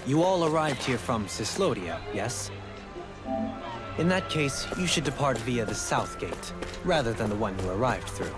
You all arrived here from Cislodia, yes? In that case, you should depart via the south gate, rather than the one you arrived through.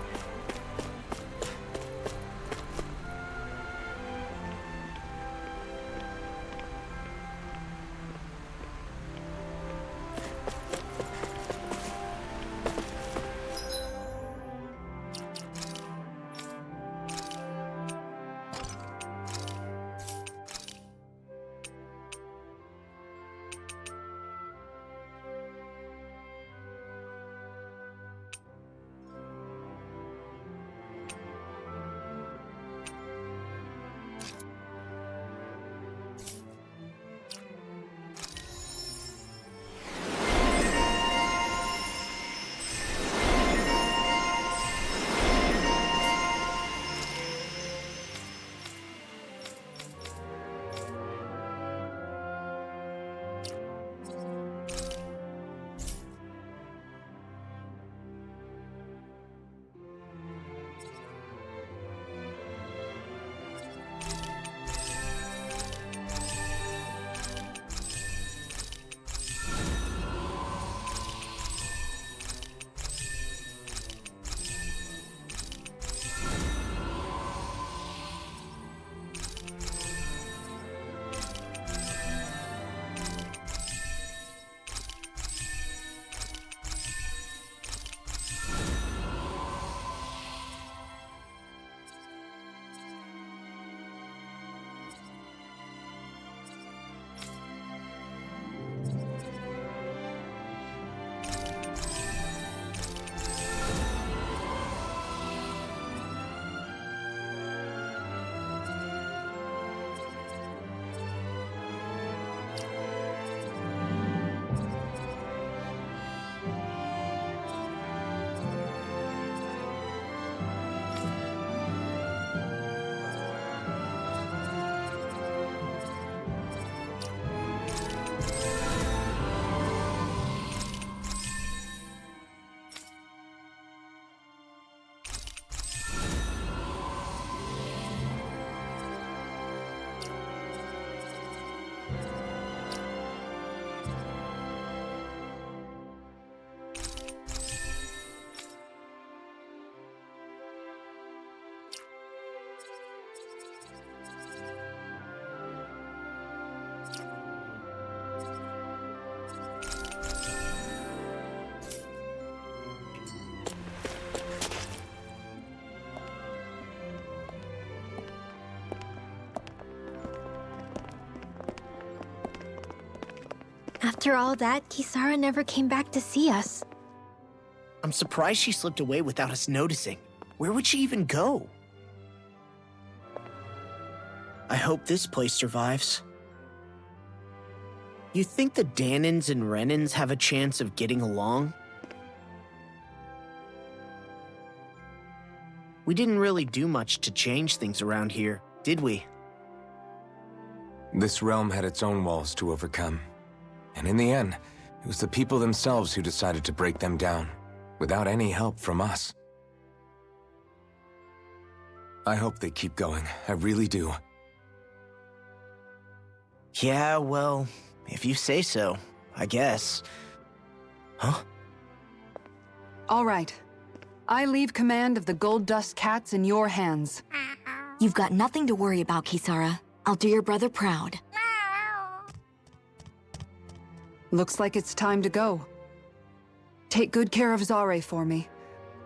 After all that, Kisara never came back to see us. I'm surprised she slipped away without us noticing. Where would she even go? I hope this place survives. You think the Danins and Renins have a chance of getting along? We didn't really do much to change things around here, did we? This realm had its own walls to overcome. And in the end, it was the people themselves who decided to break them down, without any help from us. I hope they keep going, I really do. Yeah, well, if you say so, I guess. Huh? All right. I leave command of the Gold Dust Cats in your hands. You've got nothing to worry about, Kisara. I'll do your brother proud. Looks like it's time to go. Take good care of Zare for me.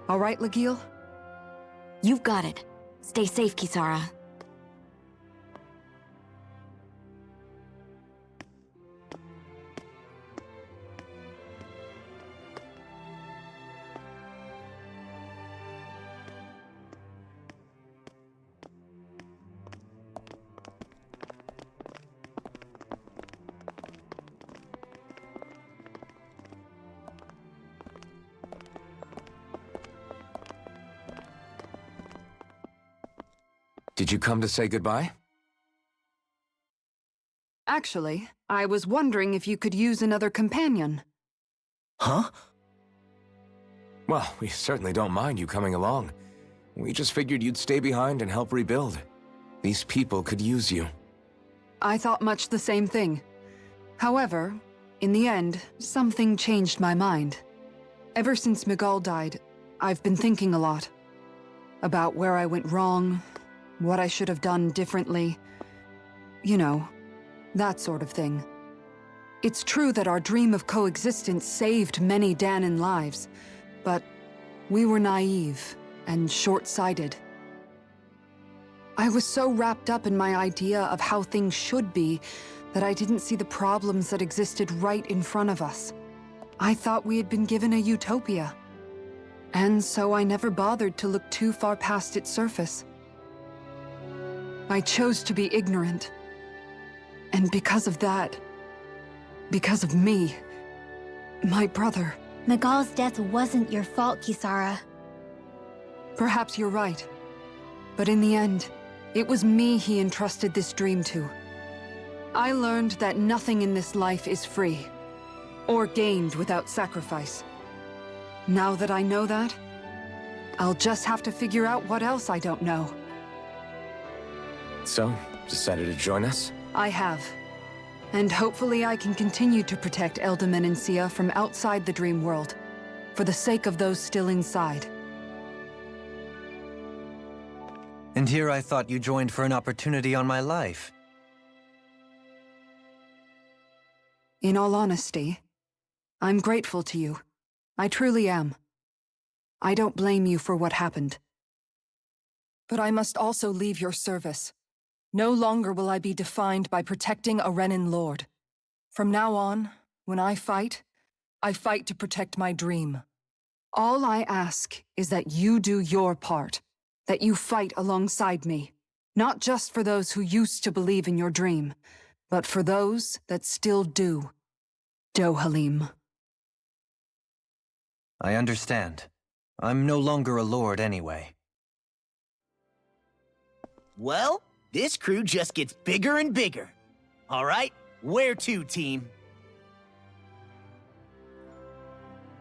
All right, Legil? You've got it. Stay safe, Kisara. Did you come to say goodbye? Actually, I was wondering if you could use another companion. Huh? Well, we certainly don't mind you coming along. We just figured you'd stay behind and help rebuild. These people could use you. I thought much the same thing. However, in the end, something changed my mind. Ever since Miguel died, I've been thinking a lot. About where I went wrong, what I should have done differently. You know, that sort of thing. It's true that our dream of coexistence saved many Danan lives, but we were naive and short-sighted. I was so wrapped up in my idea of how things should be that I didn't see the problems that existed right in front of us. I thought we had been given a utopia. And so I never bothered to look too far past its surface. I chose to be ignorant. And because of that, because of me, my brother... Miguel's death wasn't your fault, Kisara. Perhaps you're right. But in the end, it was me he entrusted this dream to. I learned that nothing in this life is free, or gained without sacrifice. Now that I know that, I'll just have to figure out what else I don't know. So, decided to join us? I have. And hopefully I can continue to protect Elda Menancia from outside the dream world, for the sake of those still inside. And here I thought you joined for an opportunity on my life. In all honesty, I'm grateful to you. I truly am. I don't blame you for what happened. But I must also leave your service. No longer will I be defined by protecting a Renan lord. From now on, when I fight to protect my dream. All I ask is that you do your part, that you fight alongside me, not just for those who used to believe in your dream, but for those that still do. Dohalim. I understand. I'm no longer a lord anyway. Well, this crew just gets bigger and bigger. All right, where to, team?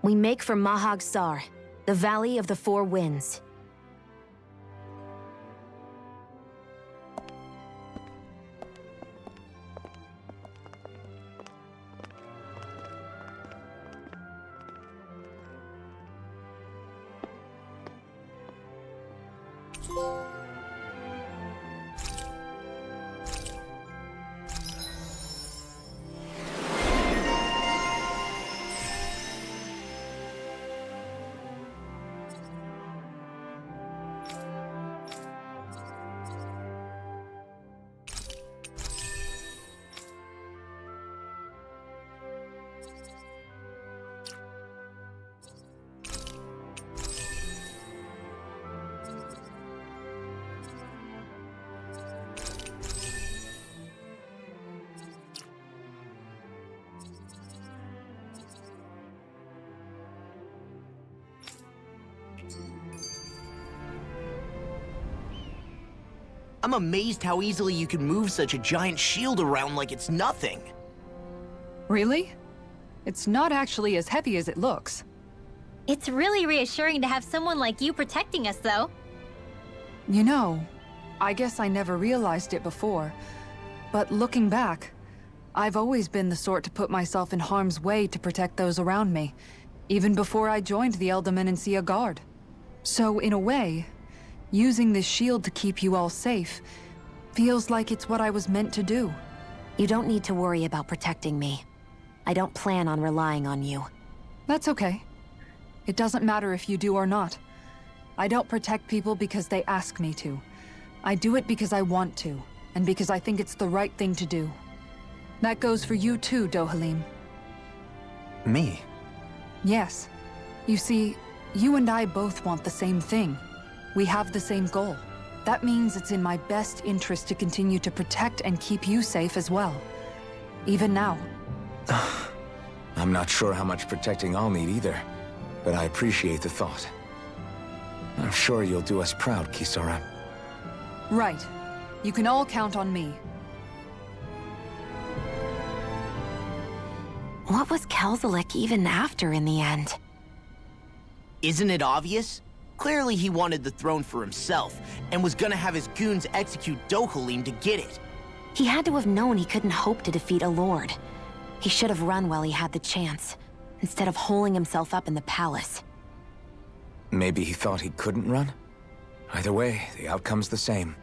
We make for Mahag Sar, the Valley of the Four Winds. I'm amazed how easily you can move such a giant shield around like it's nothing. Really? It's not actually as heavy as it looks. It's really reassuring to have someone like you protecting us, though. You know, I guess I never realized it before, but looking back, I've always been the sort to put myself in harm's way to protect those around me, even before I joined the Elda Menancia Guard. So in a way, using this shield to keep you all safe feels like it's what I was meant to do. You don't need to worry about protecting me. I don't plan on relying on you. That's okay. It doesn't matter if you do or not. I don't protect people because they ask me to. I do it because I want to, and because I think it's the right thing to do. That goes for you too, Dohalim. Me? Yes. You see, you and I both want the same thing. We have the same goal. That means it's in my best interest to continue to protect and keep you safe as well. Even now. I'm not sure how much protecting I'll need either, but I appreciate the thought. I'm sure you'll do us proud, Kisara. Right. You can all count on me. What was Kelzalik even after in the end? Isn't it obvious? Clearly he wanted the throne for himself, and was gonna have his goons execute Dohalim to get it. He had to have known he couldn't hope to defeat a lord. He should have run while he had the chance, instead of holing himself up in the palace. Maybe he thought he couldn't run? Either way, the outcome's the same.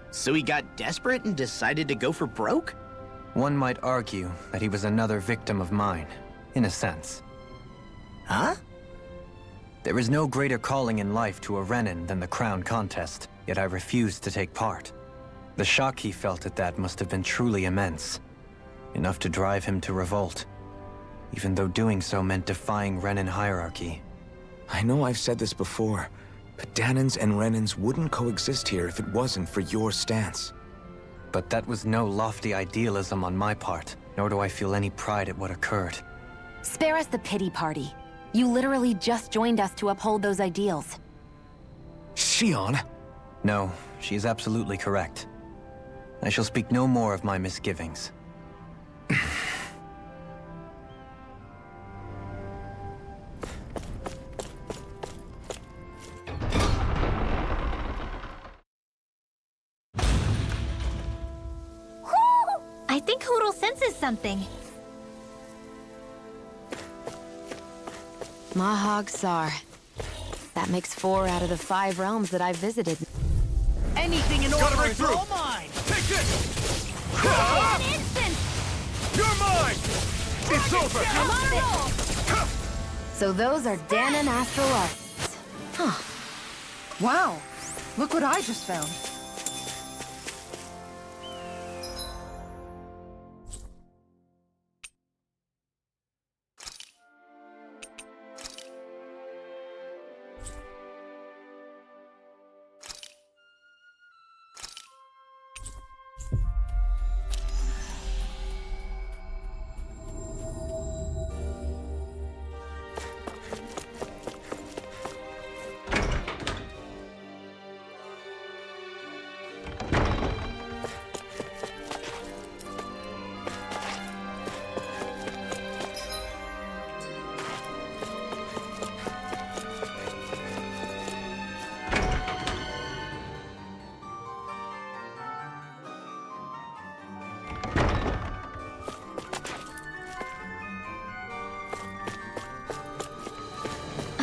So he got desperate and decided to go for broke? One might argue that he was another victim of mine, in a sense. Huh? There is no greater calling in life to a Renin than the crown contest, yet I refused to take part. The shock he felt at that must have been truly immense, enough to drive him to revolt, even though doing so meant defying Renin hierarchy. I know I've said this before, but Danans and Renins wouldn't coexist here if it wasn't for your stance. But that was no lofty idealism on my part, nor do I feel any pride at what occurred. Spare us the pity party. You literally just joined us to uphold those ideals. Shion! No, she is absolutely correct. I shall speak no more of my misgivings. I think Hoodle senses something. Mahag Sar. That makes 4 out of the 5 realms that I've visited. Anything in order is all mine! Take this! An instant! You're mine! It's over! I'm on a roll! So those are Danan astral arts. Huh. Wow! Look what I just found.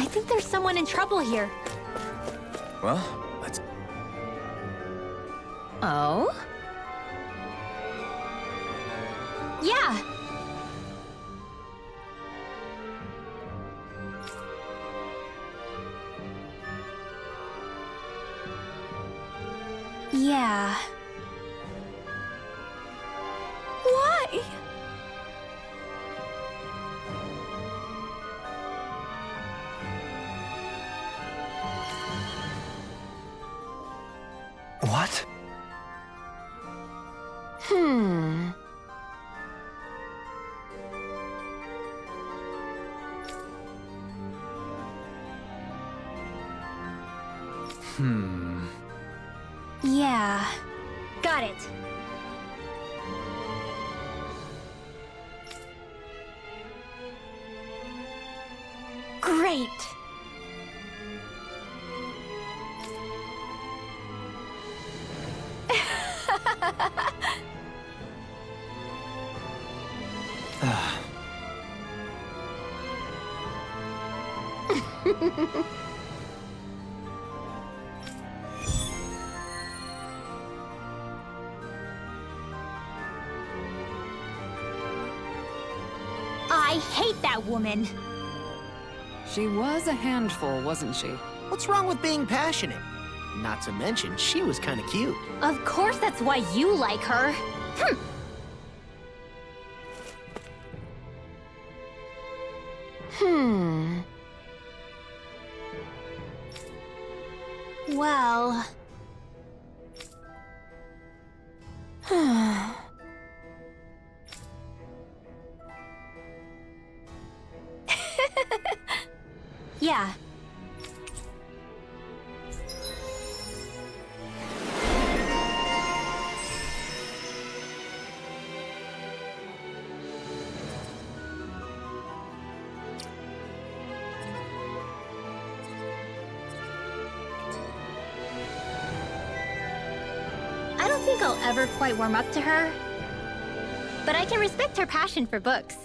I think there's someone in trouble here. Well, let's... Oh? Yeah! Yeah. Why? What? Hmm. Yeah. Got it. Great. I hate that woman. She was a handful, wasn't she? What's wrong with being passionate? Not to mention, she was kinda cute. Of course that's why you like her. Well... yeah. I don't don't think I'll ever quite warm up to her, but I can respect her passion for books.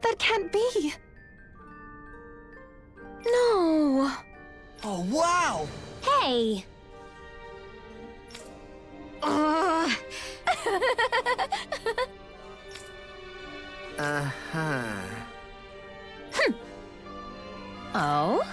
That can't be. No. Oh, wow! Hey! Uh-huh. Oh?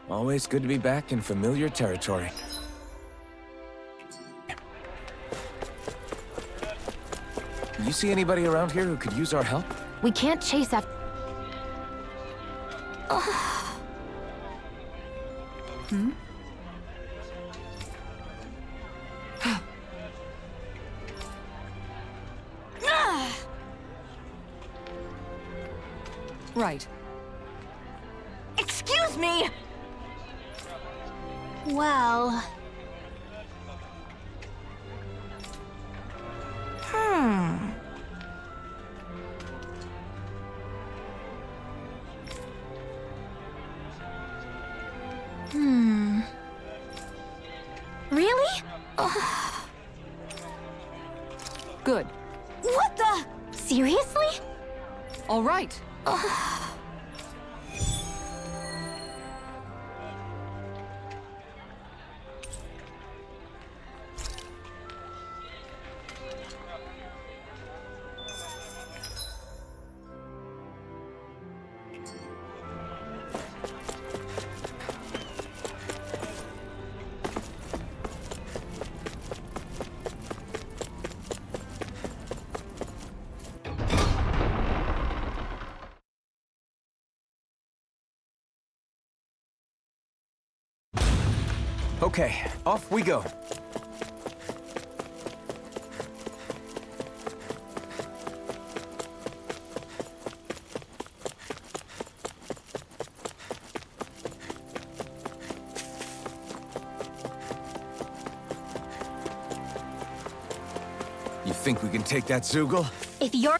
Always good to be back in familiar territory. You see anybody around here who could use our help? We can't chase after... Right. Excuse me! Well... Really? Good. What the? Seriously? All right. Okay, off we go. You think we can take that Zoogle? If you're...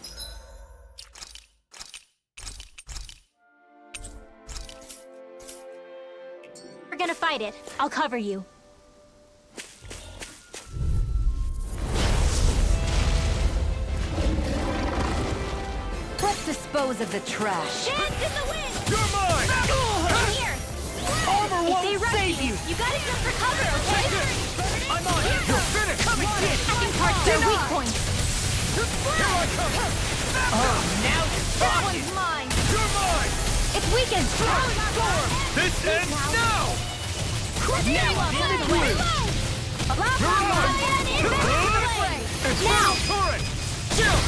We're gonna fight it. I'll cover you. Let's dispose of the trash. Dance in the wind! You're mine! Come here! Armor If won't they rush save you! you gotta jump for cover, okay? I'm on it! You're finished! Come on! Attacking parts their weak points. Here I come! Now that one's mine! You're mine! It's weakened! This ends now! Now in the way! It's Now! turret! Jill!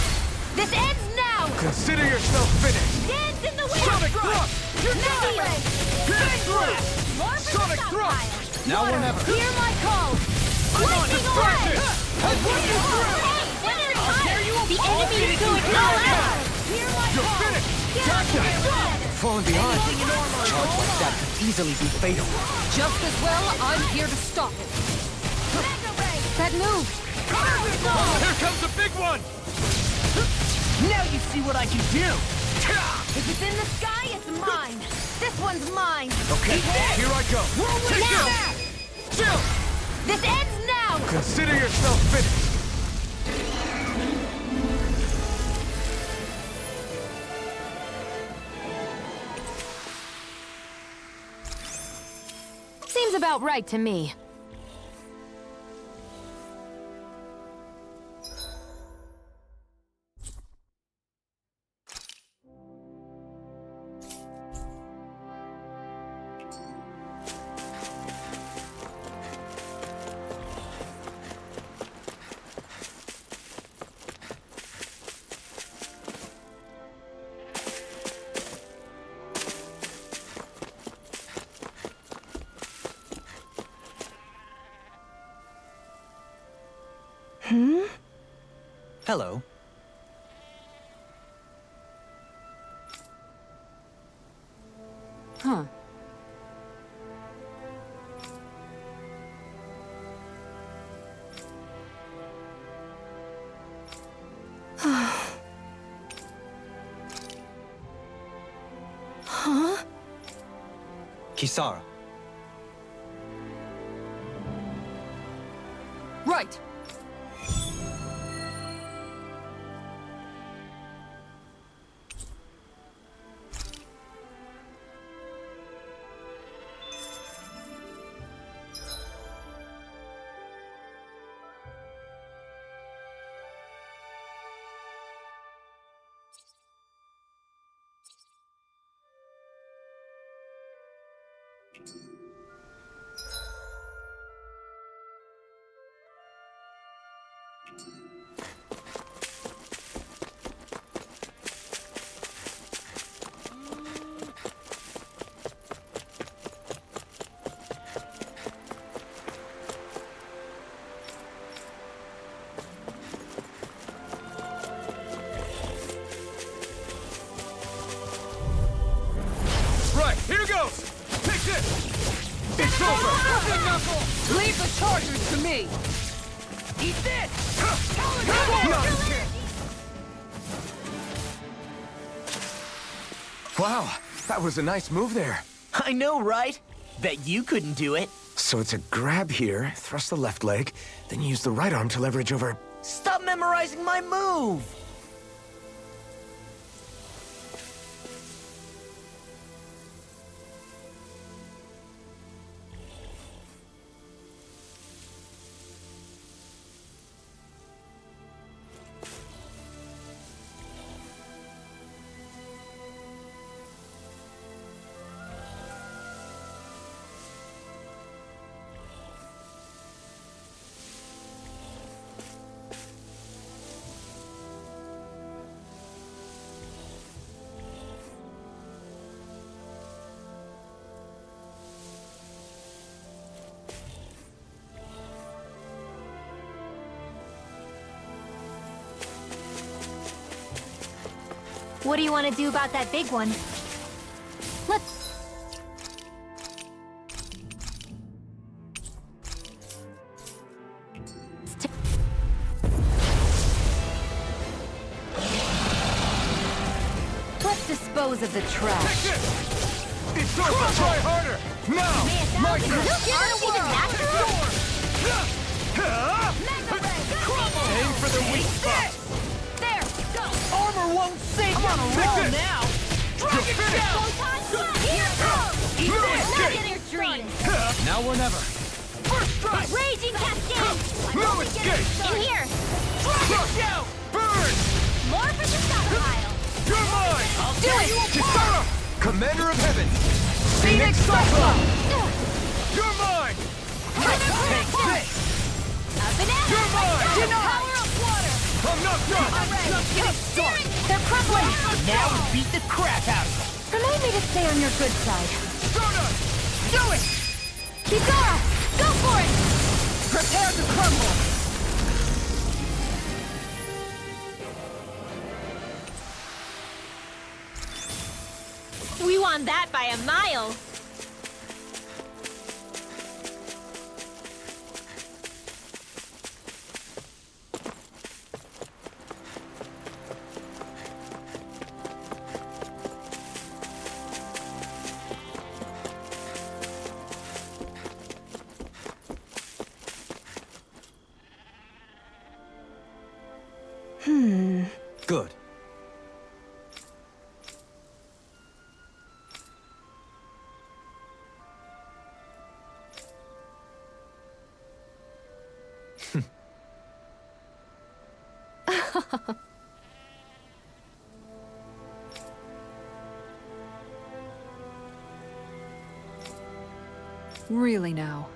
This ends now! Consider yourself finished! Dance in the wind! Sonic thrust! You're Now! done! Big thrust! More for Sonic the thrust! stockpile. Now or never! Hear my call! I'm on Lightning distraction! away! I'll put you through! Hey, winner time! The enemy is going all out! Hear my You're call! finished! Get Gotcha! Fall and beyond. Charge like that could easily be fatal. Just as well, I'm here to stop it. That move! Here comes the big one! Now you see what I can do! If it's in the sky, it's mine! This one's mine! Okay, here I go! Take Now! this! Jill! This ends now! Consider yourself finished! Seems about right to me. Hello. Huh. Huh? Kisara. Right. Right, here goes! Take this! It's over! Big knuckle! Leave the chargers to me! Eat this! Wow, that was a nice move there. I know, right? Bet you couldn't do it. So it's a grab here, thrust the left leg, then use the right arm to leverage over... Stop memorizing my move! What do you want to do about that big one? Let's... Let's dispose of the trash. Take this! It's over! Try harder! Now! My turn! Aren't even natural? Aim for the weak spot! There! Go! Armor won't save you! Take this! Now! Dragon Shell! Here goes! No Not escape! in your dreams! Now or never. First strike! Raging Cascade! No escape! In here! Dragon Shell! Burn! More for the stockpile! You're mine! I'll do it! Kisara! Commander of Heaven! Phoenix Cyclone! You're mine! Take this! Up and out! You're mine! Power of water! I'm not done! Just getting started! They're crumbling! Now we beat the crap out of them! Remind me to stay on your good side. Stardust! Do it! Kisara! Go for it! Prepare to crumble! We won that by a mile! Good. Really now.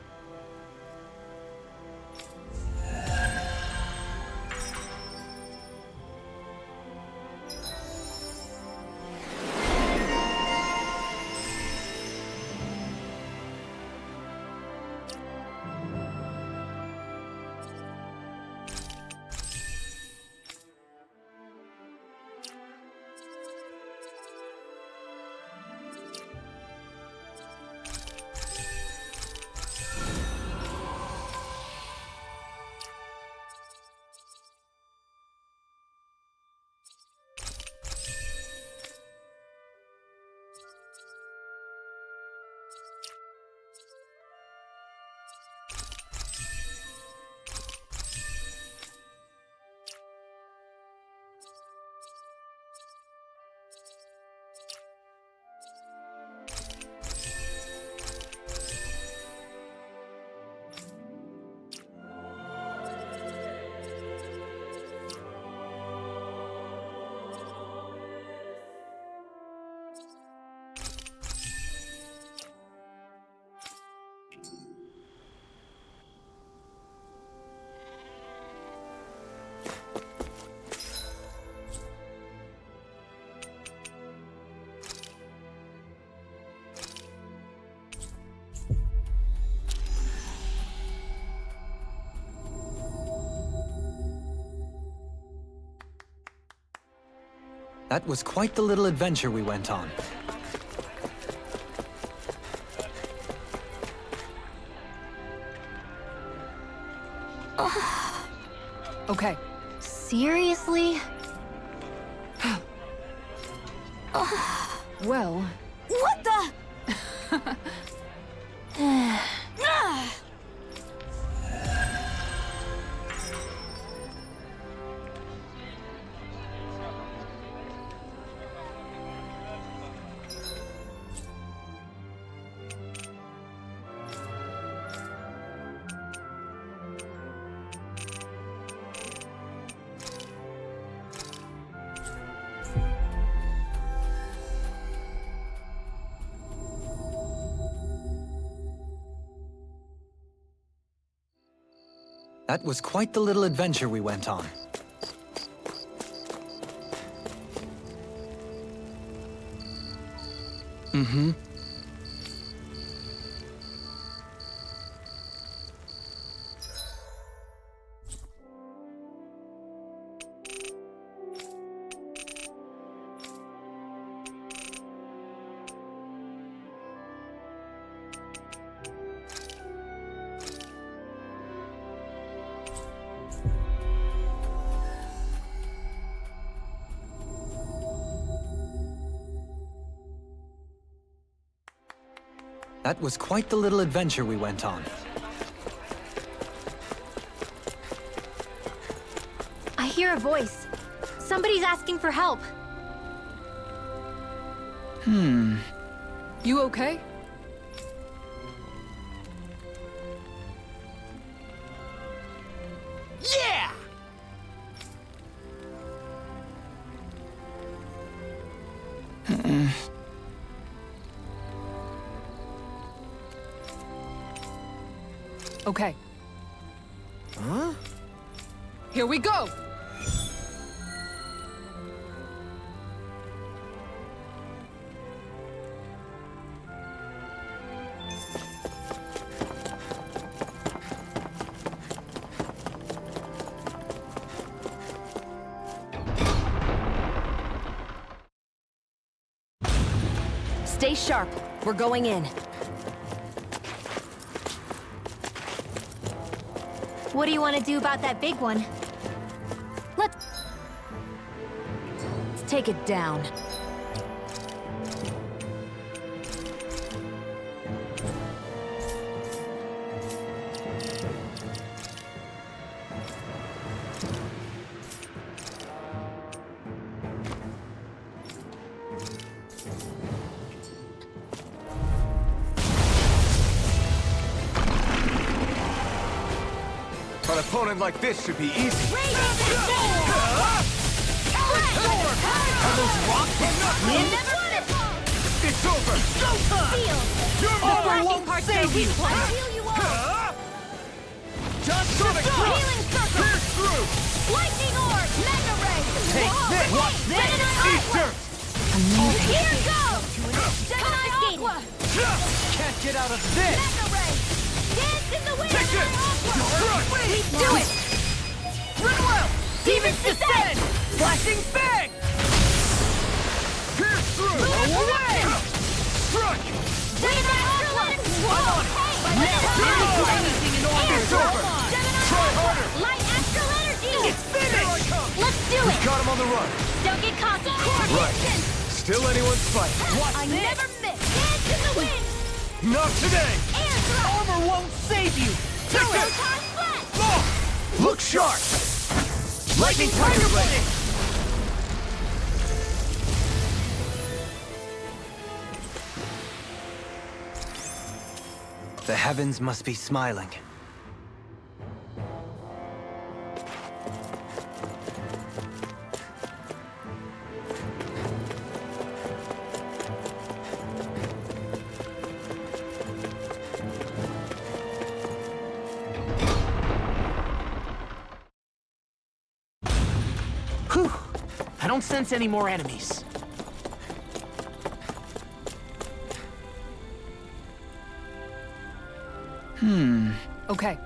That was quite the little adventure we went on. Okay. Seriously? Well, What the? That was quite the little adventure we went on. Mm-hmm. That was quite the little adventure we went on. I hear a voice. Somebody's asking for help. you okay? Yeah! Okay. Huh? Here we go! Stay sharp. We're going in. What do you want to do about that big one? Let's take it down. An opponent like this should be easy. It's over! You're mine! Save you! Just Sonic Blast! Healing circle! Pierce through! Lightning orb! Mega ray! Take this! Watch this! Eat dirt! Here goes! Gemini Aqua! Can't get out of this! Mega ray! Dance in the wind! Take this! We do it! Run well! Demons descend! Flashing bang! Pierce through! Away! Strike! Gemini Aqua! Whoa! Anything in order! It's over! Try harder! Light astral energy! It's finished! Let's do it! Got him on the run! Don't get cocky! Right. Still anyone's fight. I never miss! Dance in the wind! Not today! Air thrust! Armor won't save you! Take this! Proton flash! Oh! Look sharp! Lightning Tiger Blade! The heavens must be smiling. Whew! I don't sense any more enemies. Okay.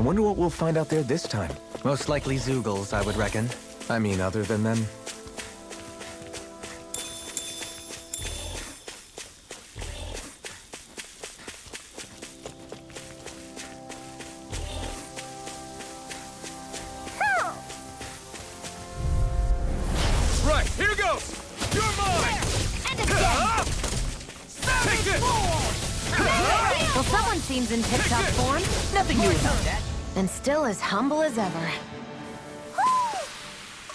wonder what we'll find out there this time. Most likely Zeugles, I would reckon. I mean, other than them. Right, here goes! You're mine! And again! Take this! Well, someone seems in tip-top form. Nothing new about that. And still as humble as ever.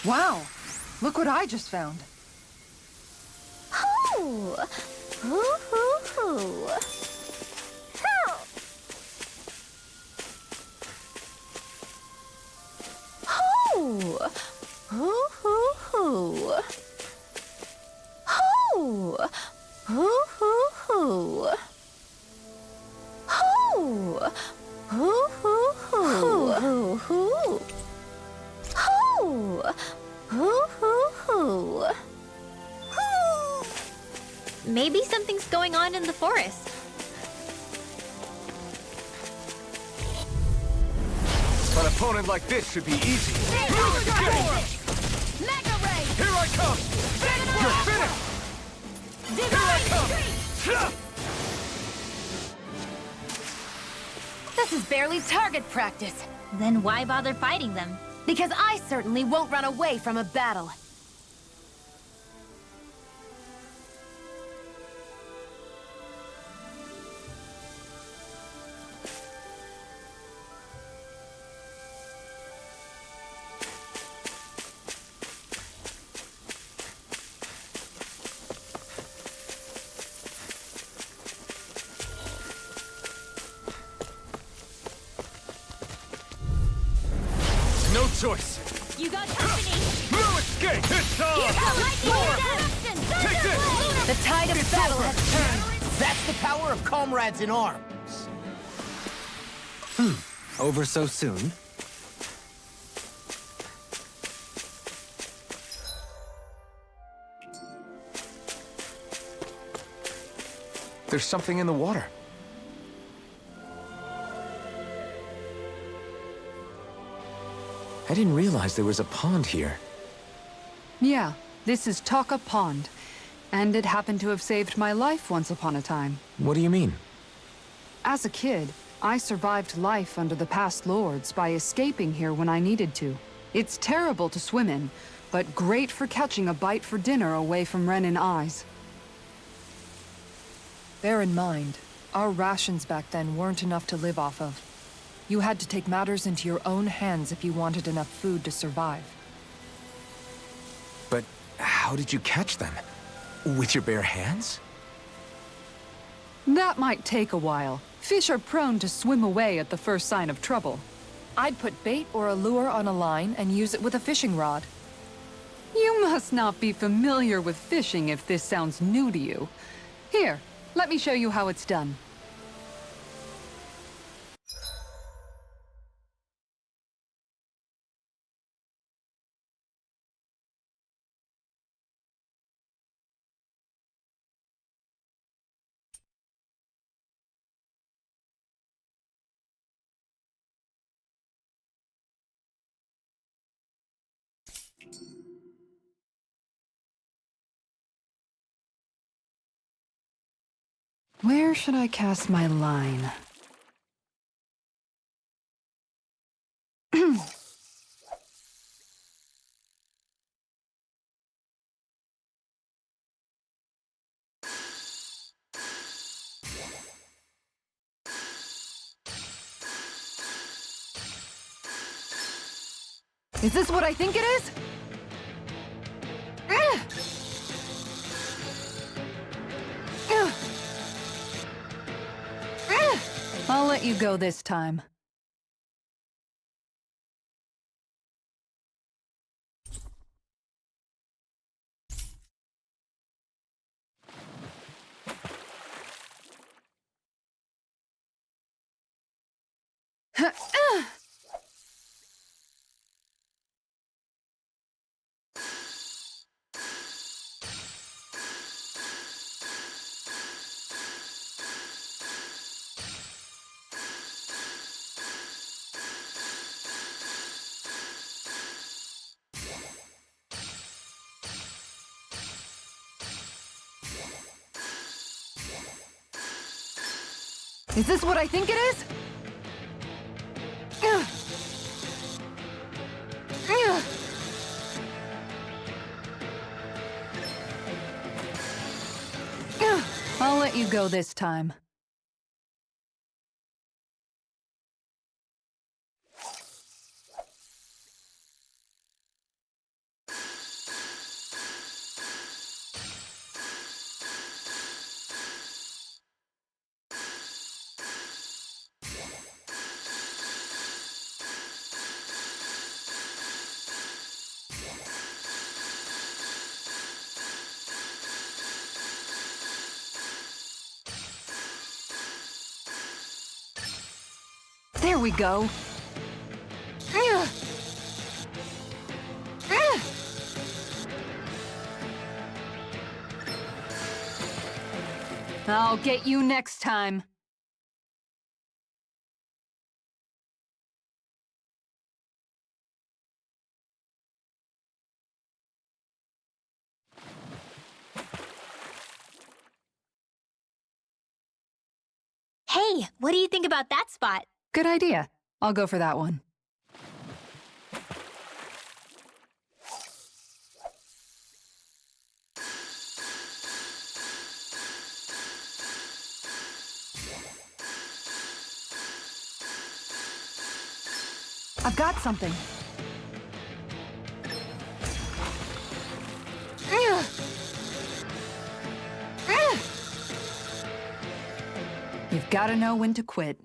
Wow! Look what I just found. Hoo! Hoo hoo hoo! Hoo! Hoo! Hoo hoo hoo! Hoo! Hoo hoo hoo! Hoo! Hoo hoo hoo! Hoo hoo hoo! Hoo! Hoo hoo hoo! Hoo! Maybe something's going on in the forest. An opponent like this should be easy. Mega Ray! Here I come! You're finished! Here I come! This is barely target practice. Then why bother fighting them? Because I certainly won't run away from a battle. No choice! You got company! No escape! It's time! Take this! The tide of battle has turned. That's the power of comrades in arms. Over so soon? There's something in the water. I didn't realize there was a pond here. Yeah, this is Taka Pond. And it happened to have saved my life once upon a time. What do you mean? As a kid, I survived life under the past lords by escaping here when I needed to. It's terrible to swim in, but great for catching a bite for dinner away from Renin eyes. Bear in mind, our rations back then weren't enough to live off of. You had to take matters into your own hands if you wanted enough food to survive. But how did you catch them? With your bare hands? That might take a while. Fish are prone to swim away at the first sign of trouble. I'd put bait or a lure on a line and use it with a fishing rod. You must not be familiar with fishing if this sounds new to you. Here, let me show you how it's done. Where should I cast my line? Is this what I think it is? I'll let you go this time. Is this what I think it is? Ugh. Ugh. Ugh. I'll let you go this time. There we go. Ugh. Ugh. I'll get you next time. Hey, what do you think about that spot? Good idea. I'll go for that one. I've got something. Ugh. Ugh. You've got to know when to quit.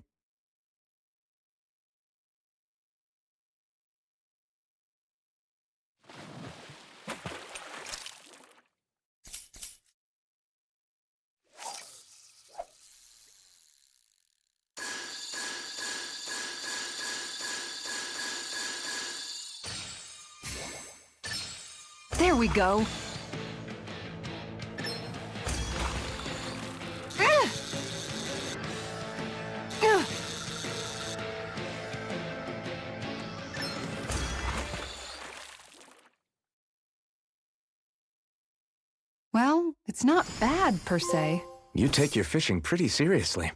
There we go. Ugh. Ugh. Well, it's not bad, per se. You take your fishing pretty seriously.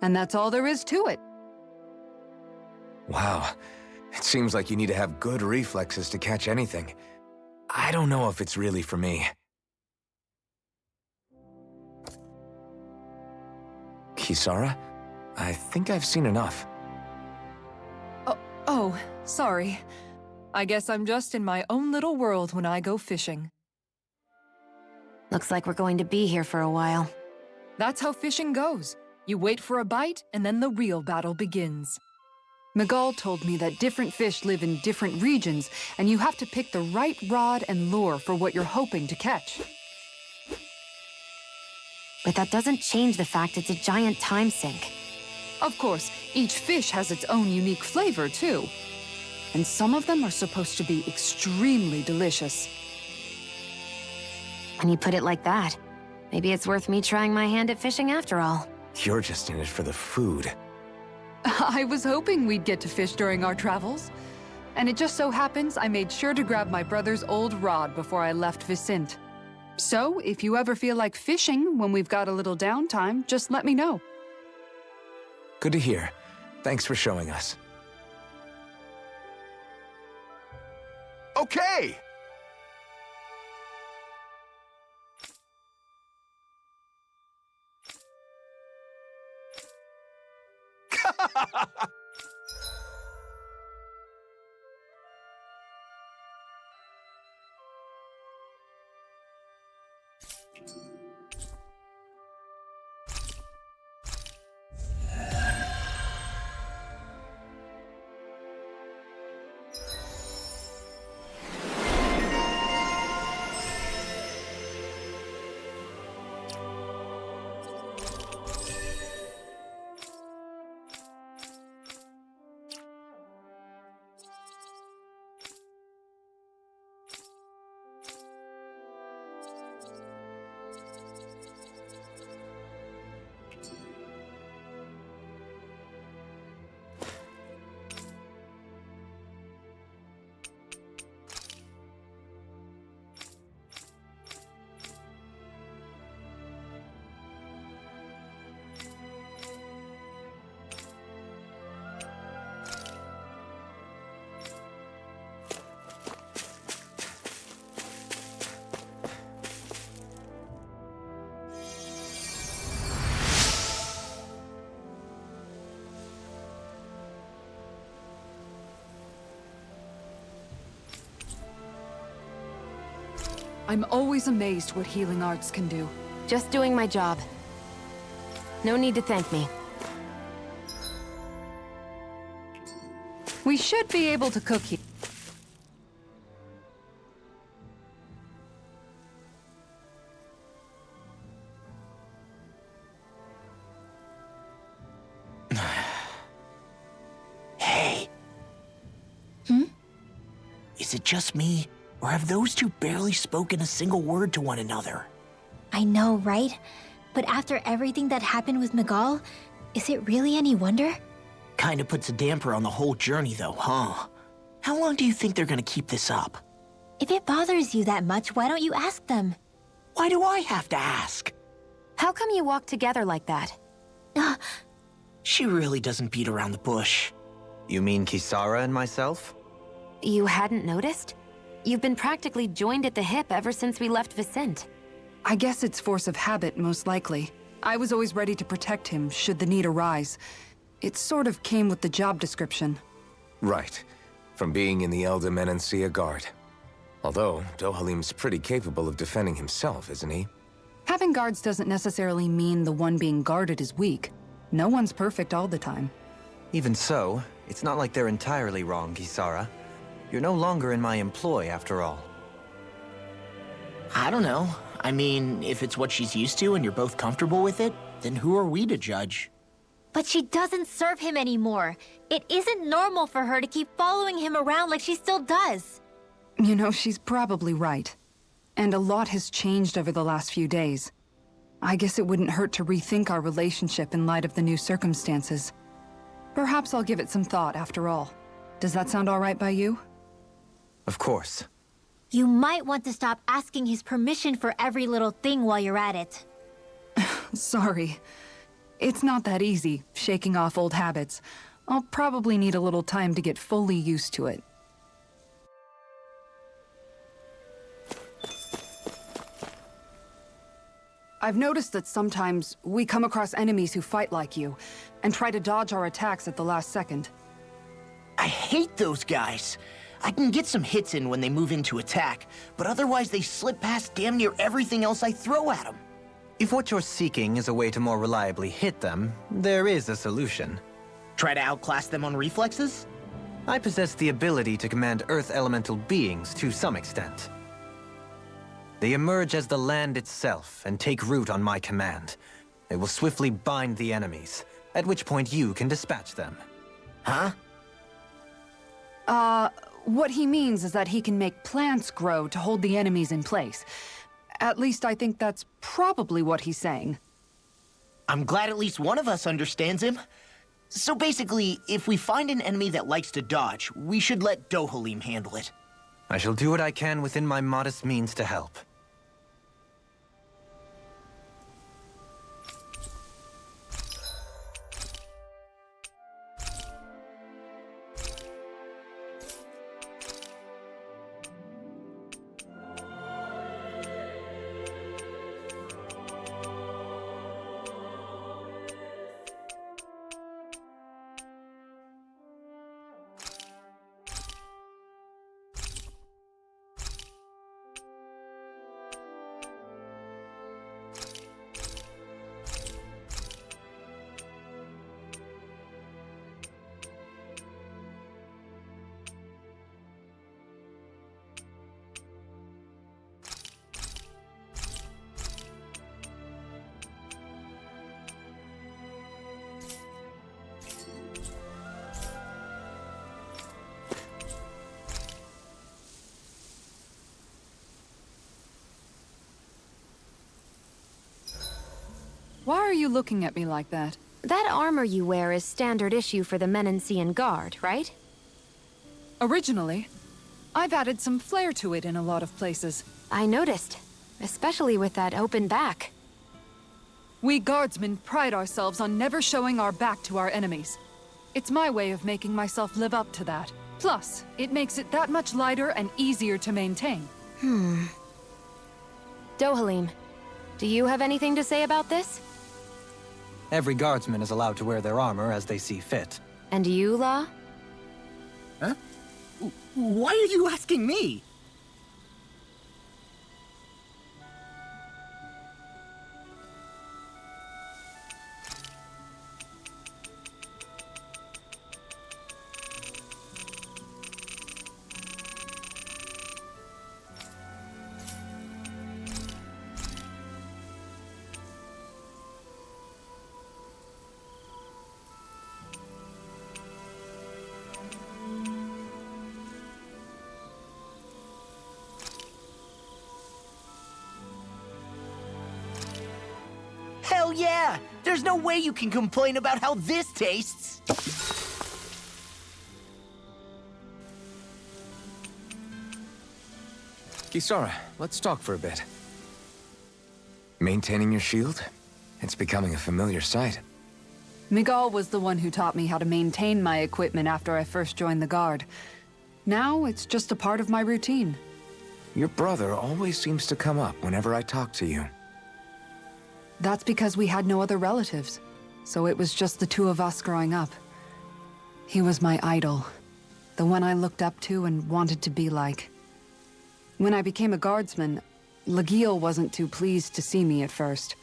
And that's all there is to it. Wow. It seems like you need to have good reflexes to catch anything. I don't know if it's really for me. Kisara? I think I've seen enough. Oh, sorry. I guess I'm just in my own little world when I go fishing. Looks like we're going to be here for a while. That's how fishing goes. You wait for a bite, and then the real battle begins. Miguel told me that different fish live in different regions, and you have to pick the right rod and lure for what you're hoping to catch. But that doesn't change the fact it's a giant time sink. Of course, each fish has its own unique flavor, too. And some of them are supposed to be extremely delicious. When you put it like that, maybe it's worth me trying my hand at fishing after all. You're just in it for the food. I was hoping we'd get to fish during our travels. And it just so happens I made sure to grab my brother's old rod before I left Vicente. So, if you ever feel like fishing when we've got a little downtime, just let me know. Good to hear. Thanks for showing us. Okay! I'm always amazed what healing arts can do. Just doing my job. No need to thank me. We should be able to cook here. Hey. Is it just me, or have those two barely spoken a single word to one another? I know, right? But after everything that happened with Miguel, is it really any wonder? Kinda puts a damper on the whole journey though, huh? How long do you think they're gonna keep this up? If it bothers you that much, why don't you ask them? Why do I have to ask? How come you walk together like that? She really doesn't beat around the bush. You mean Kisara and myself? You hadn't noticed? You've been practically joined at the hip ever since we left Vicente. I guess it's force of habit, most likely. I was always ready to protect him, should the need arise. It sort of came with the job description. Right. From being in the Elder Menancia Guard. Although, Dohalim's pretty capable of defending himself, isn't he? Having guards doesn't necessarily mean the one being guarded is weak. No one's perfect all the time. Even so, it's not like they're entirely wrong, Kisara. You're no longer in my employ, after all. I don't know. I mean, if it's what she's used to and you're both comfortable with it, then who are we to judge? But she doesn't serve him anymore. It isn't normal for her to keep following him around like she still does. You know, she's probably right. And a lot has changed over the last few days. I guess it wouldn't hurt to rethink our relationship in light of the new circumstances. Perhaps I'll give it some thought after all. Does that sound all right by you? Of course. You might want to stop asking his permission for every little thing while you're at it. Sorry. It's not that easy, shaking off old habits. I'll probably need a little time to get fully used to it. I've noticed that sometimes we come across enemies who fight like you, and try to dodge our attacks at the last second. I hate those guys. I can get some hits in when they move into attack, but otherwise they slip past damn near everything else I throw at them. If what you're seeking is a way to more reliably hit them, there is a solution. Try to outclass them on reflexes? I possess the ability to command Earth elemental beings to some extent. They emerge as the land itself and take root on my command. They will swiftly bind the enemies, at which point you can dispatch them. Huh? What he means is that he can make plants grow to hold the enemies in place. At least I think that's probably what he's saying. I'm glad at least one of us understands him. So basically, if we find an enemy that likes to dodge, we should let Dohalim handle it. I shall do what I can within my modest means to help. Why are you looking at me like that? That armor you wear is standard issue for the Menancian Guard, right? Originally, I've added some flair to it in a lot of places. I noticed, especially with that open back. We guardsmen pride ourselves on never showing our back to our enemies. It's my way of making myself live up to that. Plus, it makes it that much lighter and easier to maintain. Dohalim, do you have anything to say about this? Every guardsman is allowed to wear their armor as they see fit. And you, La? Huh? Why are you asking me? Hell yeah! There's no way you can complain about how this tastes! Kisara, let's talk for a bit. Maintaining your shield? It's becoming a familiar sight. Miguel was the one who taught me how to maintain my equipment after I first joined the Guard. Now, it's just a part of my routine. Your brother always seems to come up whenever I talk to you. That's because we had no other relatives, so it was just the two of us growing up. He was my idol, the one I looked up to and wanted to be like. When I became a guardsman, Lagiel wasn't too pleased to see me at first.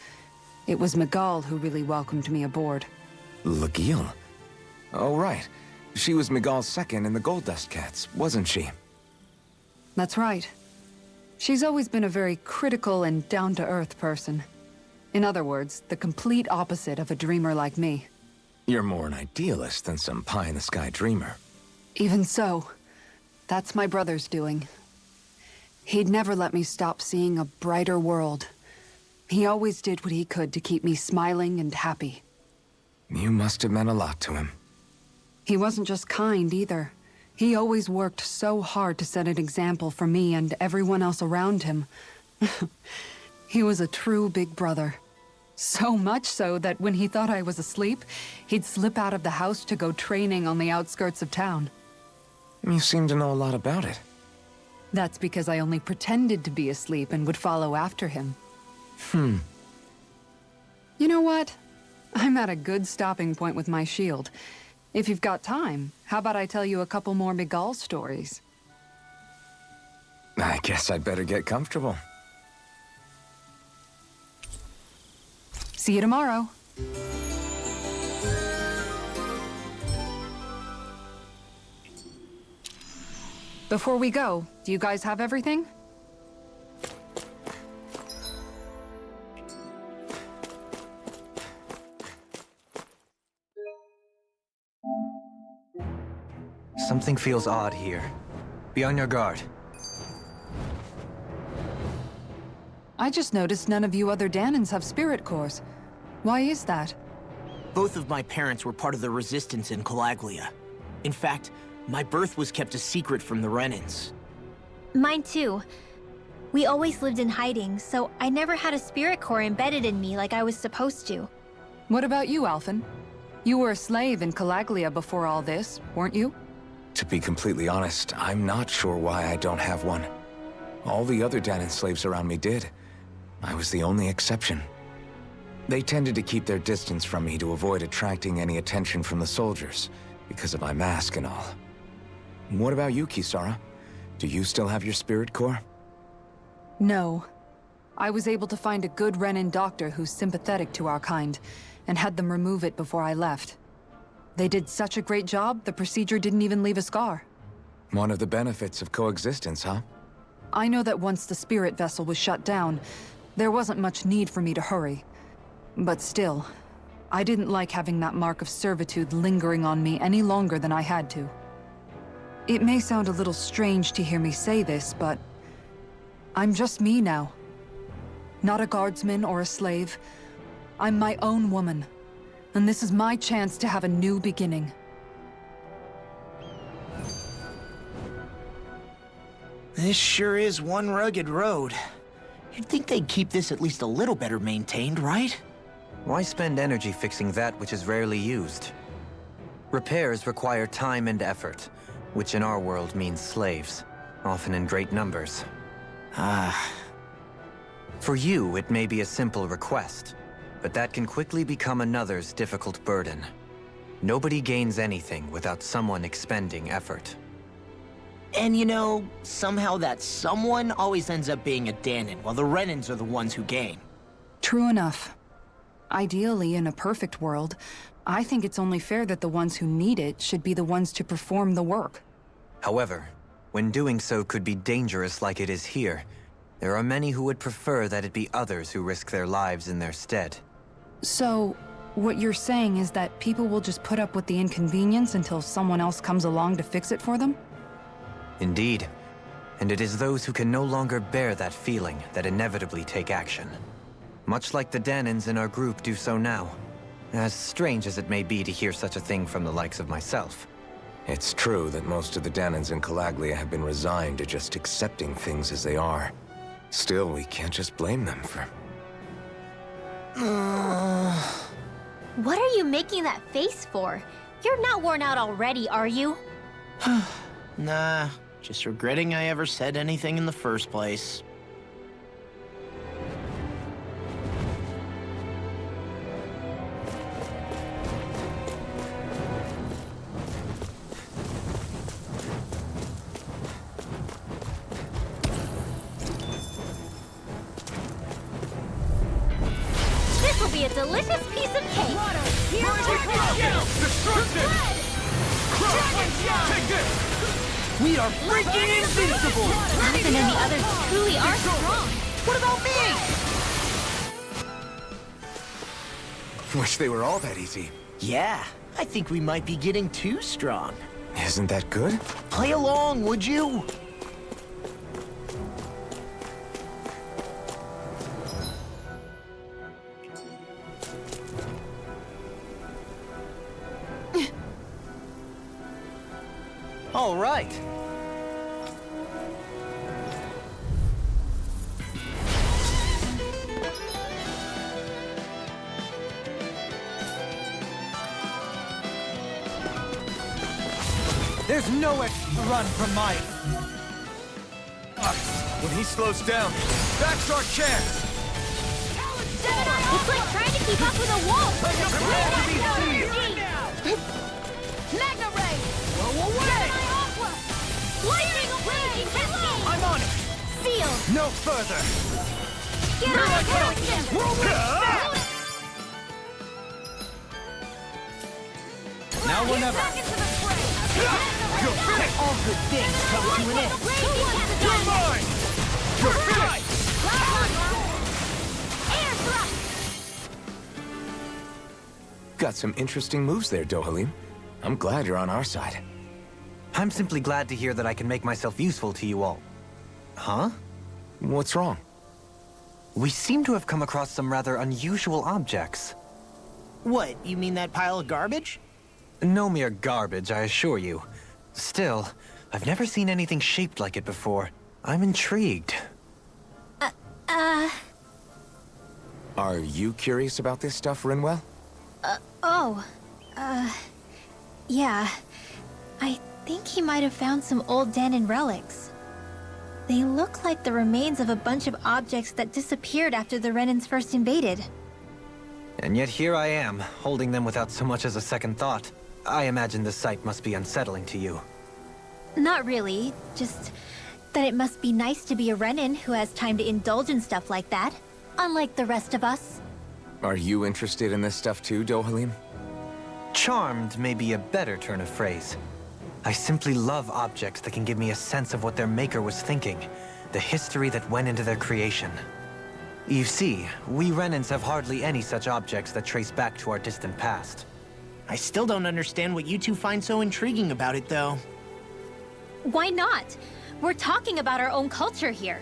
It was Miguel who really welcomed me aboard. Lagiel? Oh, right. She was Miguel's second in the Gold Dust Cats, wasn't she? That's right. She's always been a very critical and down-to-earth person. In other words, the complete opposite of a dreamer like me. You're more an idealist than some pie-in-the-sky dreamer. Even so, that's my brother's doing. He'd never let me stop seeing a brighter world. He always did what he could to keep me smiling and happy. You must have meant a lot to him. He wasn't just kind, either. He always worked so hard to set an example for me and everyone else around him. He was a true big brother. So much so that when he thought I was asleep, he'd slip out of the house to go training on the outskirts of town. You seem to know a lot about it. That's because I only pretended to be asleep and would follow after him. You know what? I'm at a good stopping point with my shield. If you've got time, how about I tell you a couple more Miguel stories? I guess I'd better get comfortable. See you tomorrow. Before we go, do you guys have everything? Something feels odd here. Be on your guard. I just noticed none of you other Danans have spirit cores. Why is that? Both of my parents were part of the resistance in Calaglia. In fact, my birth was kept a secret from the Renans. Mine too. We always lived in hiding, so I never had a spirit core embedded in me like I was supposed to. What about you, Alphen? You were a slave in Calaglia before all this, weren't you? To be completely honest, I'm not sure why I don't have one. All the other Danan slaves around me did. I was the only exception. They tended to keep their distance from me to avoid attracting any attention from the soldiers, because of my mask and all. What about you, Kisara? Do you still have your spirit core? No. I was able to find a good Renan doctor who's sympathetic to our kind, and had them remove it before I left. They did such a great job, the procedure didn't even leave a scar. One of the benefits of coexistence, huh? I know that once the spirit vessel was shut down, there wasn't much need for me to hurry. But still, I didn't like having that mark of servitude lingering on me any longer than I had to. It may sound a little strange to hear me say this, but I'm just me now. Not a guardsman or a slave. I'm my own woman, and this is my chance to have a new beginning. This sure is one rugged road. You'd think they'd keep this at least a little better maintained, right? Why spend energy fixing that which is rarely used? Repairs require time and effort, which in our world means slaves, often in great numbers. For you, it may be a simple request, but that can quickly become another's difficult burden. Nobody gains anything without someone expending effort. And you know, somehow that someone always ends up being a Danan, while the Renans are the ones who gain. True enough. Ideally, in a perfect world, I think it's only fair that the ones who need it should be the ones to perform the work. However, when doing so could be dangerous like it is here, there are many who would prefer that it be others who risk their lives in their stead. So, what you're saying is that people will just put up with the inconvenience until someone else comes along to fix it for them? Indeed. And it is those who can no longer bear that feeling that inevitably take action. much like the Danins in our group do so now. As strange as it may be to hear such a thing from the likes of myself. It's true that most of the Danins in Calaglia have been resigned to just accepting things as they are. Still, we can't just blame them for... What are you making that face for? You're not worn out already, are you? Nah, just regretting I ever said anything in the first place. This will be a delicious piece of cake! Destruction! Take this! We are freaking invincible! Nathan and the others truly are strong! What about me? Wish they were all that easy. Yeah, I think we might be getting too strong. Isn't that good? Play along, would you? All right. There's no extra run from Mike. When he slows down, that's our chance! It's like trying to keep up with a wolf! Magna Ray! Whoa, away! Lightning Raging Cascade! I'm on it! Sealed! No further. Get out of here! Now or never. All good things come to an end. You're mine! You're finished! Air thrust! Got some interesting moves there, Dohalim. I'm glad you're on our side. I'm simply glad to hear that I can make myself useful to you all. Huh? What's wrong? We seem to have come across some rather unusual objects. What, you mean that pile of garbage? No mere garbage, I assure you. Still, I've never seen anything shaped like it before. I'm intrigued. Are you curious about this stuff, Rinwell? Yeah. I think he might have found some old Danon relics. They look like the remains of a bunch of objects that disappeared after the Renans first invaded. And yet here I am, holding them without so much as a second thought. I imagine the sight must be unsettling to you. Not really, just that it must be nice to be a Renan who has time to indulge in stuff like that, unlike the rest of us. Are you interested in this stuff too, Dohalim? Charmed may be a better turn of phrase. I simply love objects that can give me a sense of what their maker was thinking, the history that went into their creation. You see, we Renans have hardly any such objects that trace back to our distant past. I still don't understand what you two find so intriguing about it, though. Why not? We're talking about our own culture here.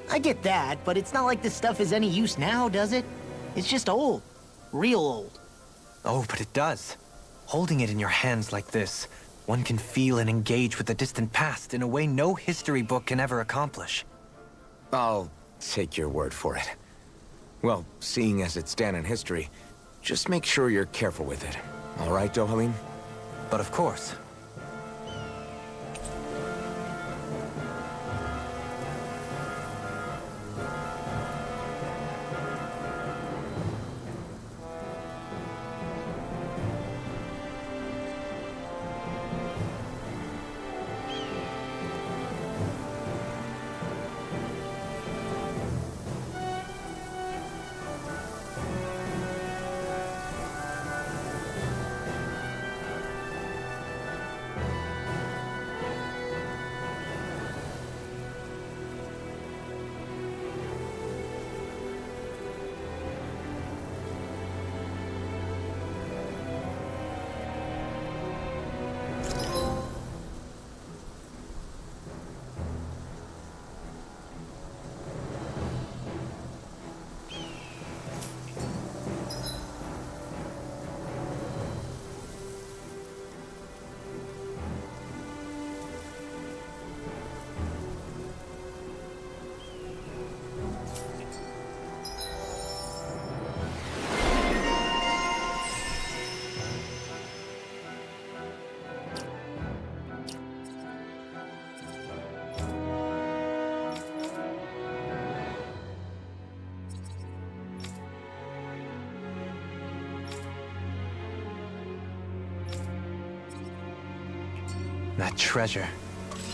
I get that, but it's not like this stuff is any use now, does it? It's just old. Real old. Oh, but it does. Holding it in your hands like this, one can feel and engage with the distant past in a way no history book can ever accomplish. I'll take your word for it. Well, seeing as it's Danon history, just make sure you're careful with it. All right, Dohalim? But of course. That treasure.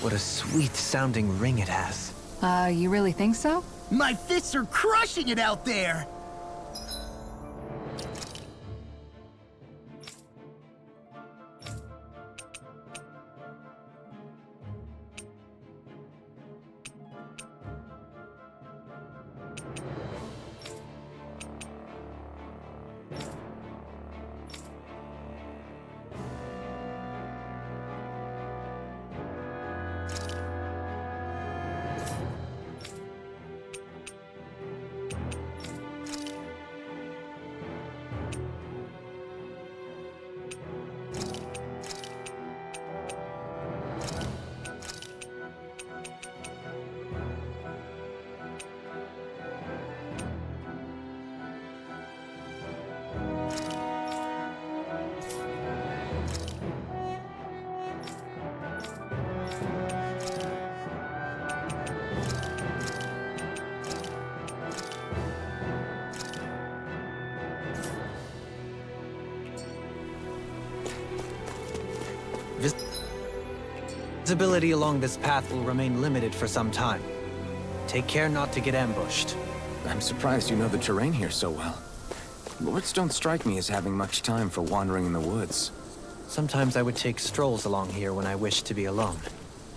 What a sweet-sounding ring it has. You really think so? My fists are crushing it out there! Visibility along this path will remain limited for some time. Take care not to get ambushed. I'm surprised you know the terrain here so well. Lords don't strike me as having much time for wandering in the woods. Sometimes I would take strolls along here when I wished to be alone.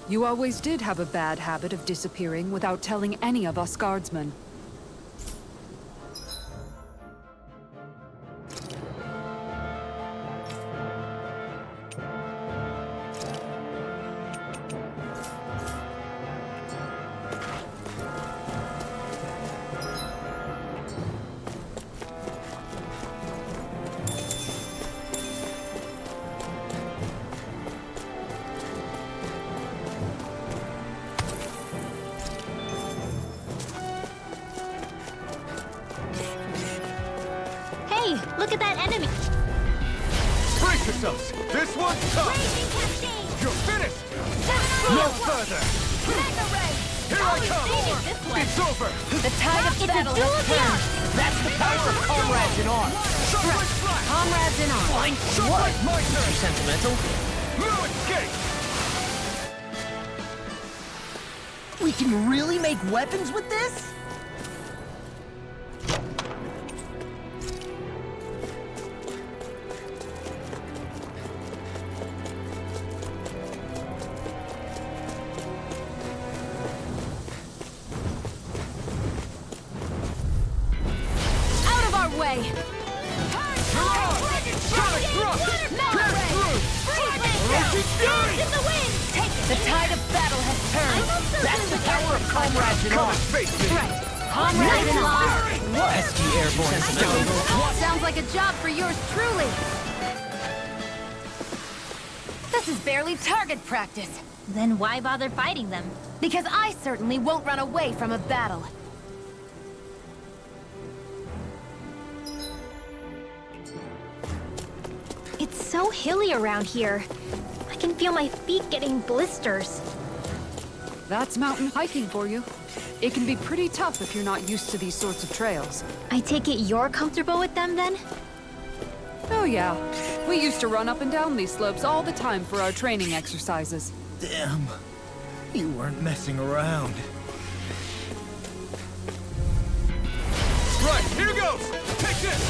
You always did have a bad habit of disappearing without telling any of us guardsmen. Hey, look at that enemy! Brace yourselves! This one's tough! You're finished! No further! Here I come! It's over! The tide of battle has turned. That's the power of comrades in arms! Shockwave flash! Comrades in arms. Fine, Shockwave my Too turn! sentimental. No escape! We can really make weapons with this? Out of our way. The tide of battle has turned. That's the power of comrades in Come and arms! face me! Comrades in arms. ST Airborne Scout. Sounds like a job for yours truly. This is barely target practice. Then why bother fighting them? Because I certainly won't run away from a battle. It's so hilly around here. I can feel my feet getting blisters. That's mountain hiking for you. It can be pretty tough if you're not used to these sorts of trails. I take it you're comfortable with them then? Oh yeah, we used to run up and down these slopes all the time for our training exercises. Damn. You weren't messing around. Right, here goes! Take this!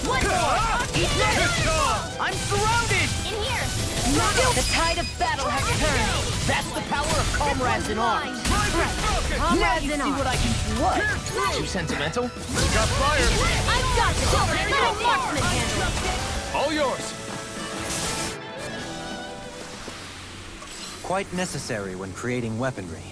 One more. I'm surrounded! In here! The tide of battle has turned. That's the power of comrades in arms! Now Comrades you in see arms. what I can do. What? Too sentimental? Got fire! I've got this. Let a marksman handle it. All yours! Quite necessary when creating weaponry.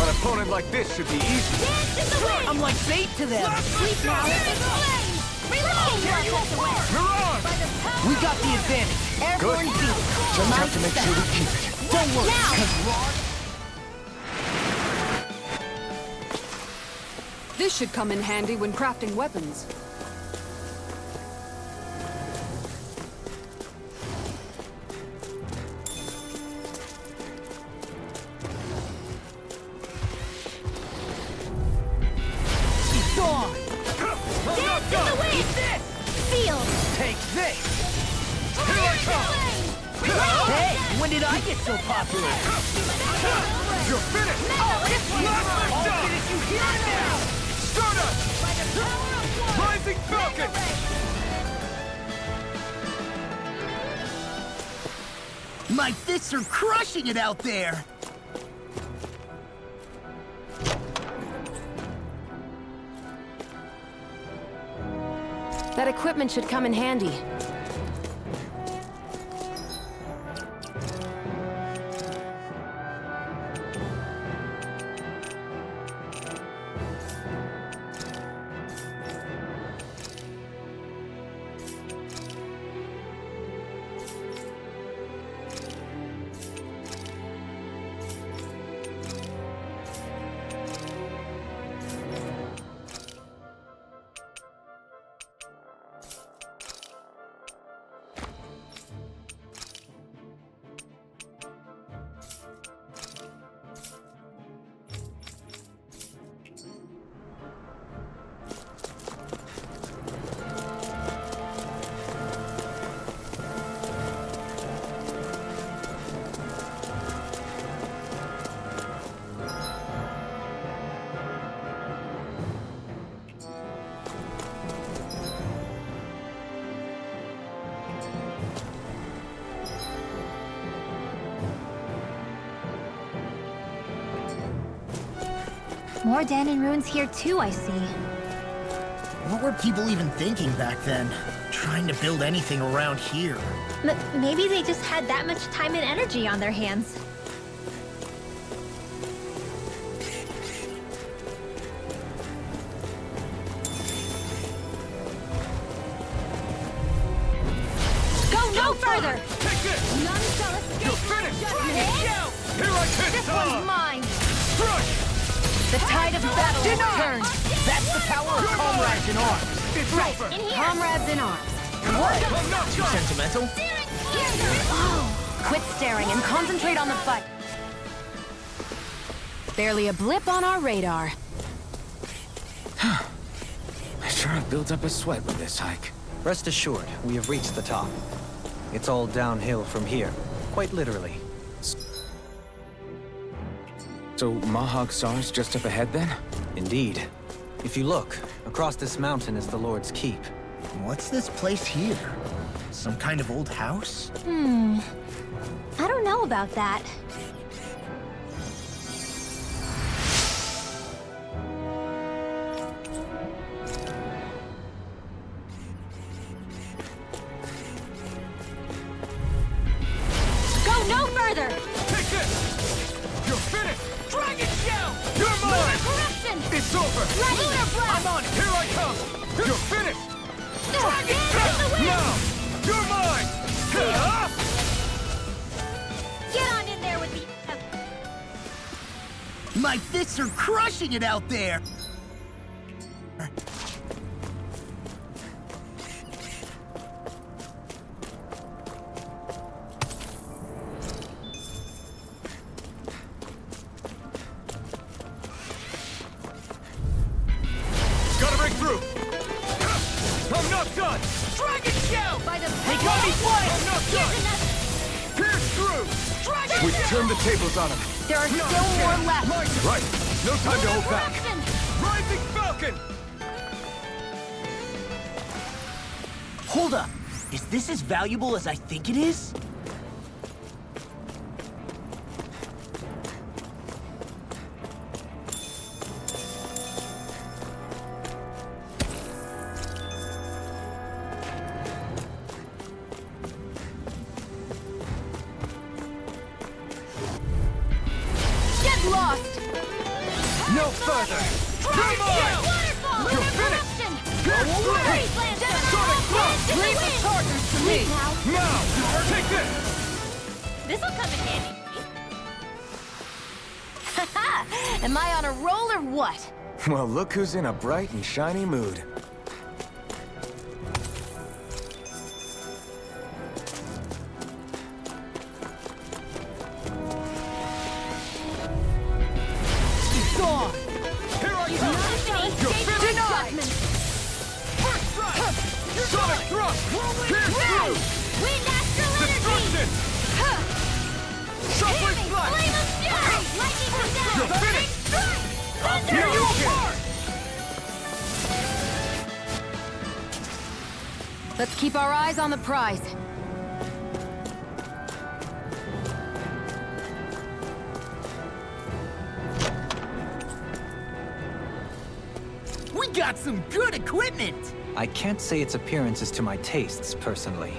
An opponent like this should be easy. I'm like bait to them! Mirage! We got the advantage! Airborne beat. Just have to make sure we keep it. Don't worry, Now. 'cause Rod... This should come in handy when crafting weapons. Gone! Dance in the wind! Eat this! Sealed! Take this! Here I come! Hey, when did I get so popular? You're finished! Blast my I'll shot! finish you here and now! Stardust! Rising Falcon! My fists are crushing it out there! That equipment should come in handy. More Danon ruins here too, I see. What were people even thinking back then? Trying to build anything around here. Maybe they just had that much time and energy on their hands. Go no further! Take this! You're finished! Here I come! This one's mine! Crush! The tide of battle will turn. That's the power of comrades in arms. It's Right, over! in here. Comrades in arms. What? I'm not Too done! sentimental? Quit staring and concentrate on the fight. Barely a blip on our radar. I sure have built up a sweat with this hike. Rest assured, we have reached the top. It's all downhill from here, quite literally. So Mahag Sar's just up ahead then? Indeed. If you look, across this mountain is the Lord's Keep. What's this place here? Some kind of old house? I don't know about that. Go no further! Take this! You're finished! Dragon Shell! You're mine! Corruption! It's over! Lunar blast! I'm on it! Here I come! You're finished! Dragon in the wind! Now! You're mine! Huh? Get on in there with the... My fists are crushing it out there! Gotta break through! I'm not done! Dragon Shell! By the They got me flying! I'm not done! Pierce through! Dragon We've turned the tables on him! There are still more left. Right! No time to hold back! Corruption! Rising Falcon! Hold up! Is this as valuable as I think it is? Get lost! No further! You're mine! Waterfall! You're finished! Pierce through! Wasteland! Sonic Blast! Leave the chargers to me! Now! Take this! This'll come in handy. Am I on a roll or what? Well, look who's in a bright and shiny mood. Here I come! You're finished! First strike! Sonic thrust! Pierce through! Wind astral energy! Destruction! Shuffling flash! Flame of fury! Lightning from down! You're finished! I'll tear you apart! Let's keep our eyes on the prize. We got some good equipment! I can't say its appearance is to my tastes, personally.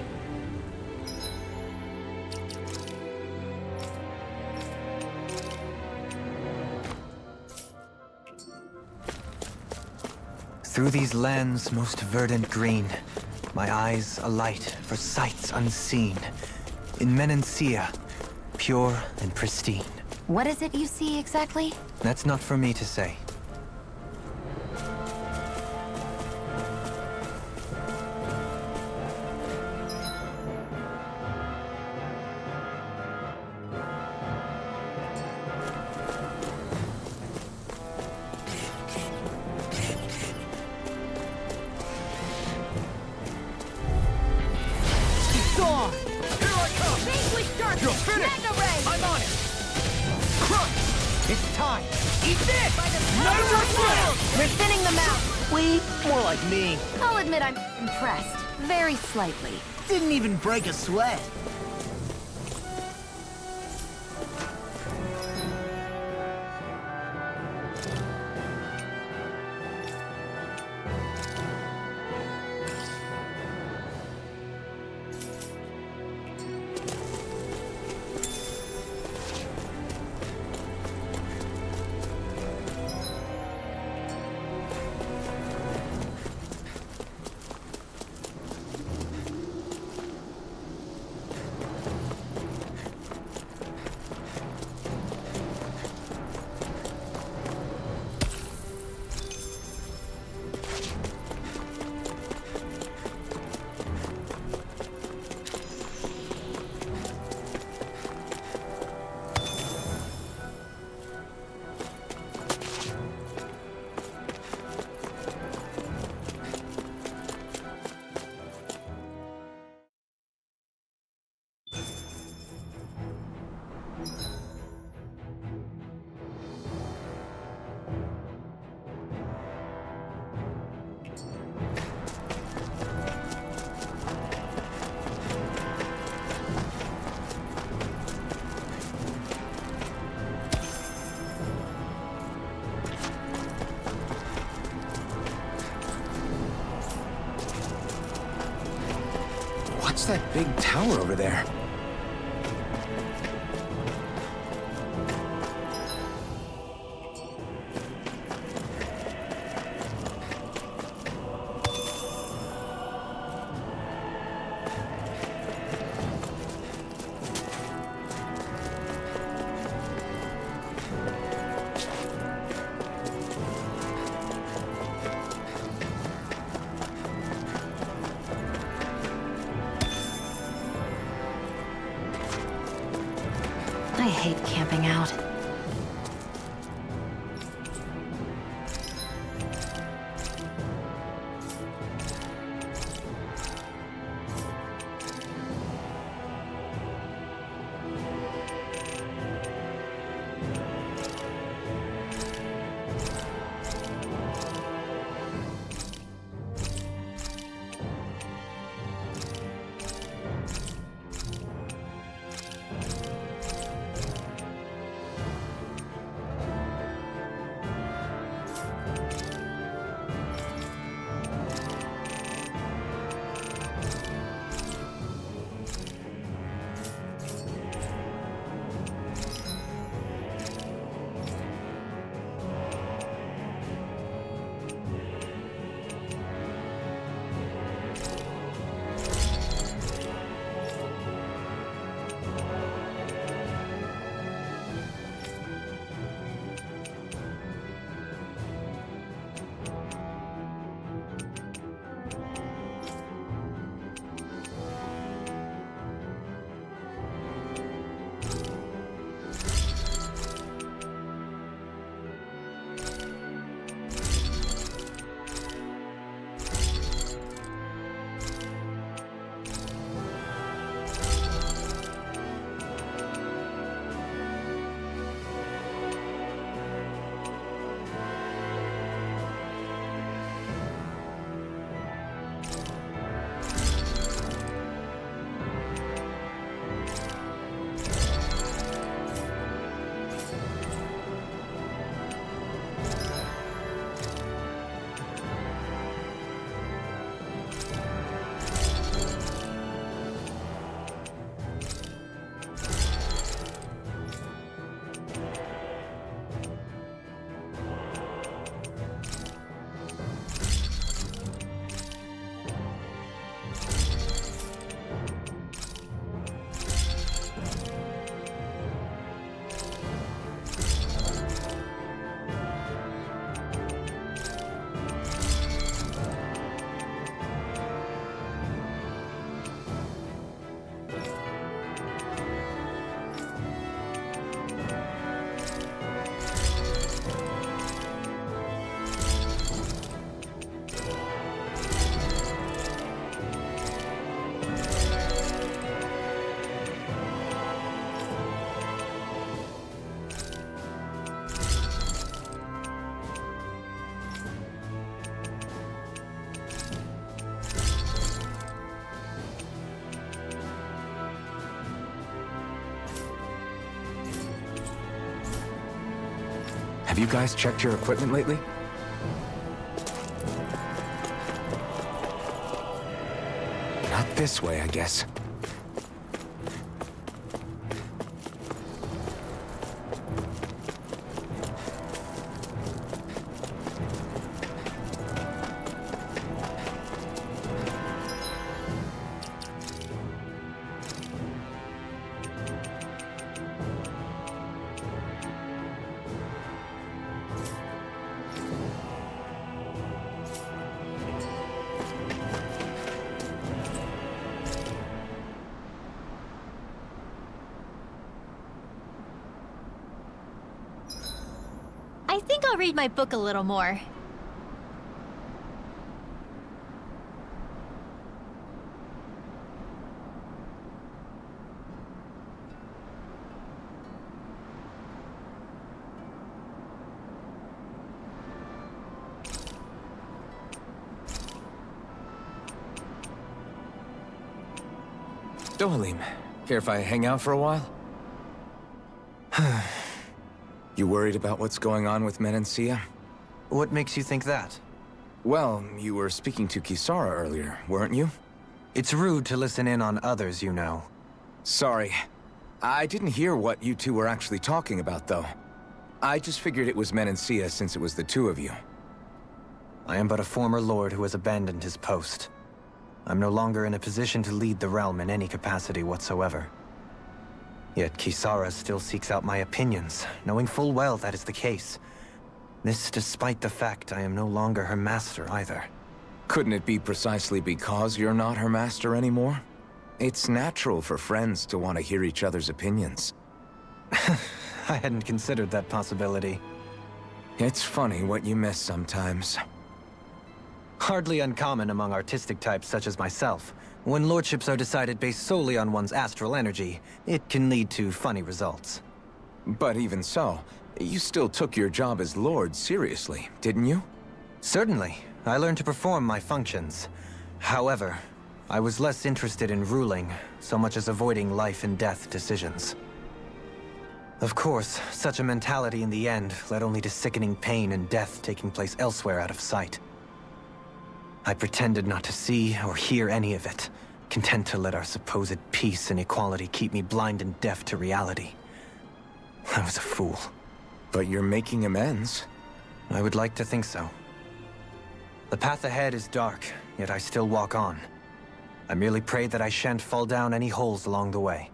Through these lands most verdant green, my eyes alight for sights unseen. In Menancia, pure and pristine. What is it you see exactly? That's not for me to say. You're finished! I'm on it! Crush! It's time! Eat this! We're thinning them out. We? More like me. I'll admit I'm impressed. Very slightly. Didn't even break a sweat. What's that big tower over there? I hate camping out. Have you guys checked your equipment lately? Not this way, I guess. I think I'll read my book a little more. Dohalim, care if I hang out for a while? You worried about what's going on with Menancia? What makes you think that? Well, you were speaking to Kisara earlier, weren't you? It's rude to listen in on others, you know. Sorry. I didn't hear what you two were actually talking about, though. I just figured it was Menancia since it was the two of you. I am but a former lord who has abandoned his post. I'm no longer in a position to lead the realm in any capacity whatsoever. Yet Kisara still seeks out my opinions, knowing full well that is the case. This despite the fact I am no longer her master either. Couldn't it be precisely because you're not her master anymore? It's natural for friends to want to hear each other's opinions. I hadn't considered that possibility. It's funny what you miss sometimes. Hardly uncommon among artistic types such as myself. When lordships are decided based solely on one's astral energy, it can lead to funny results. But even so, you still took your job as lord seriously, didn't you? Certainly. I learned to perform my functions. However, I was less interested in ruling, so much as avoiding life and death decisions. Of course, such a mentality in the end led only to sickening pain and death taking place elsewhere out of sight. I pretended not to see or hear any of it, content to let our supposed peace and equality keep me blind and deaf to reality. I was a fool. But you're making amends. I would like to think so. The path ahead is dark, yet I still walk on. I merely pray that I shan't fall down any holes along the way.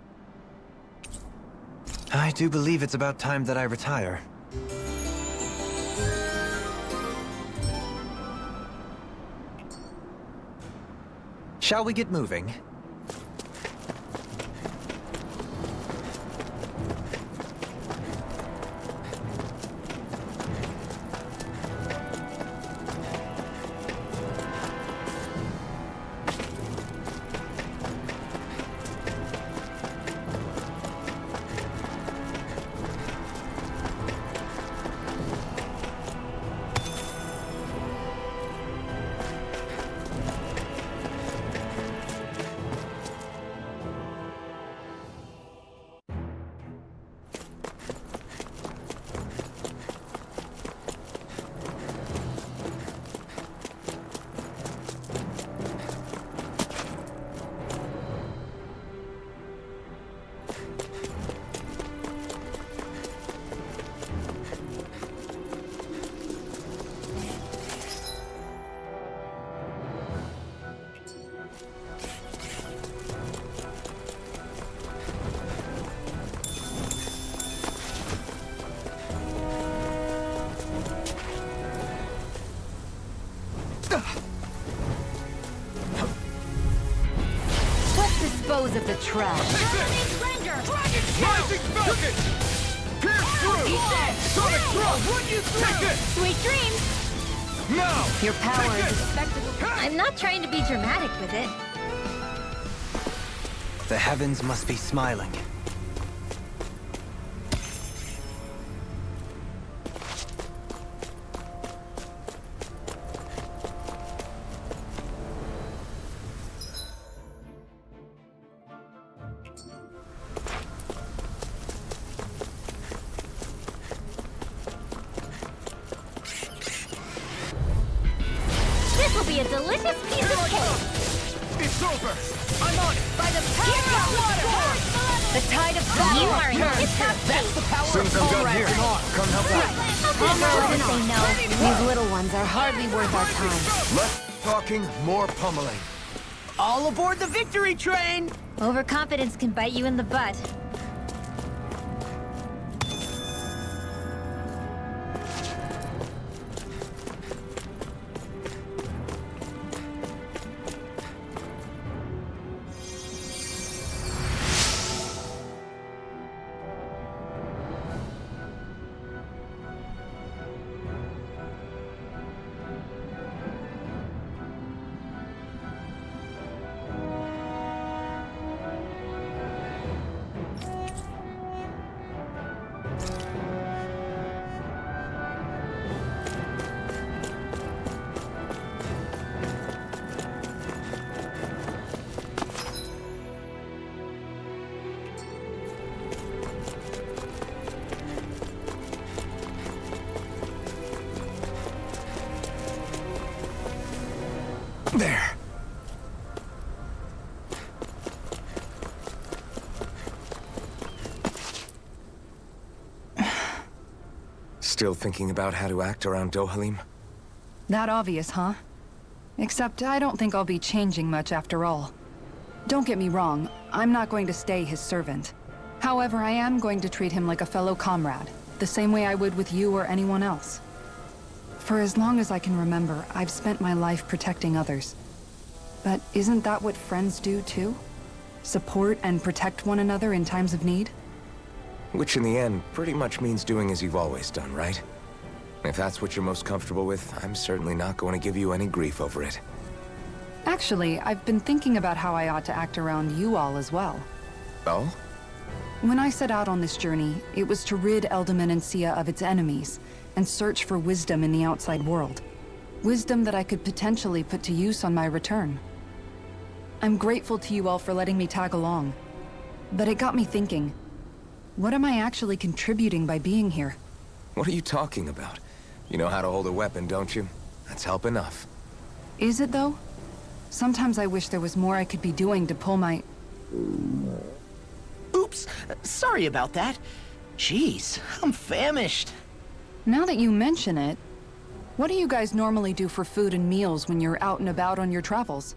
I do believe it's about time that I retire. Shall we get moving? Dispose of the trash. Rising Falcon! Pierce through! Sonic Thrust! Take it! Sweet dreams! Now! Your power is expected. I'm not trying to be dramatic with it. The heavens must be smiling. be a delicious piece of cake. It's over! I'm on it! By the power of water! The tide of battle! You are in tip-top That's the power Soon of as I'm done Colorado. here, come help out. I'll say no. These little ones are hardly worth our time. Less talking, more pummeling. All aboard the victory train! Overconfidence can bite you in the butt. There. Still thinking about how to act around Dohalim? That obvious, huh? Except I don't think I'll be changing much after all. Don't get me wrong, I'm not going to stay his servant. However, I am going to treat him like a fellow comrade, the same way I would with you or anyone else. For as long as I can remember, I've spent my life protecting others. But isn't that what friends do too? Support and protect one another in times of need? Which in the end pretty much means doing as you've always done, right? If that's what you're most comfortable with, I'm certainly not going to give you any grief over it. Actually, I've been thinking about how I ought to act around you all as well. Oh? When I set out on this journey, it was to rid Eldaman and Sia of its enemies, and search for wisdom in the outside world. Wisdom that I could potentially put to use on my return. I'm grateful to you all for letting me tag along. But it got me thinking, what am I actually contributing by being here? What are you talking about? You know how to hold a weapon, don't you? That's help enough. Is it though? Sometimes I wish there was more I could be doing to pull my... Oops, sorry about that. Jeez, I'm famished. Now that you mention it, what do you guys normally do for food and meals when you're out and about on your travels?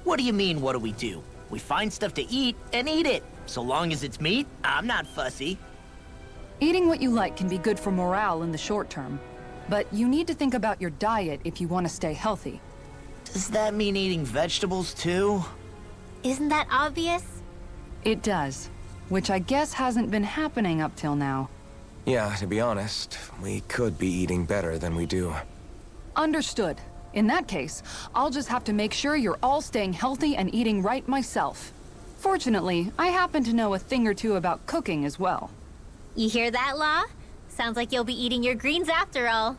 What do you mean, what do we do? We find stuff to eat and eat it. So long as it's meat, I'm not fussy. Eating what you like can be good for morale in the short term, but you need to think about your diet if you want to stay healthy. Does that mean eating vegetables too? Isn't that obvious? It does, which I guess hasn't been happening up till now. Yeah, to be honest, we could be eating better than we do. Understood. In that case, I'll just have to make sure you're all staying healthy and eating right myself. Fortunately, I happen to know a thing or two about cooking as well. You hear that, Law? Sounds like you'll be eating your greens after all.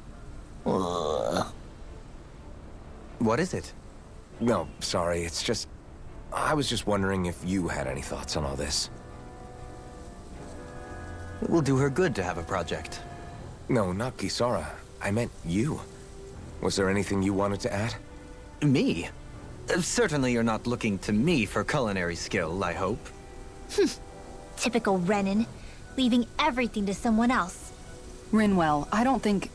What is it? No, sorry, it's just... I was just wondering if you had any thoughts on all this. It will do her good to have a project. No, not Kisara. I meant you. Was there anything you wanted to add? Me? Certainly you're not looking to me for culinary skill, I hope. Typical Renan, leaving everything to someone else. Rinwell, I don't think...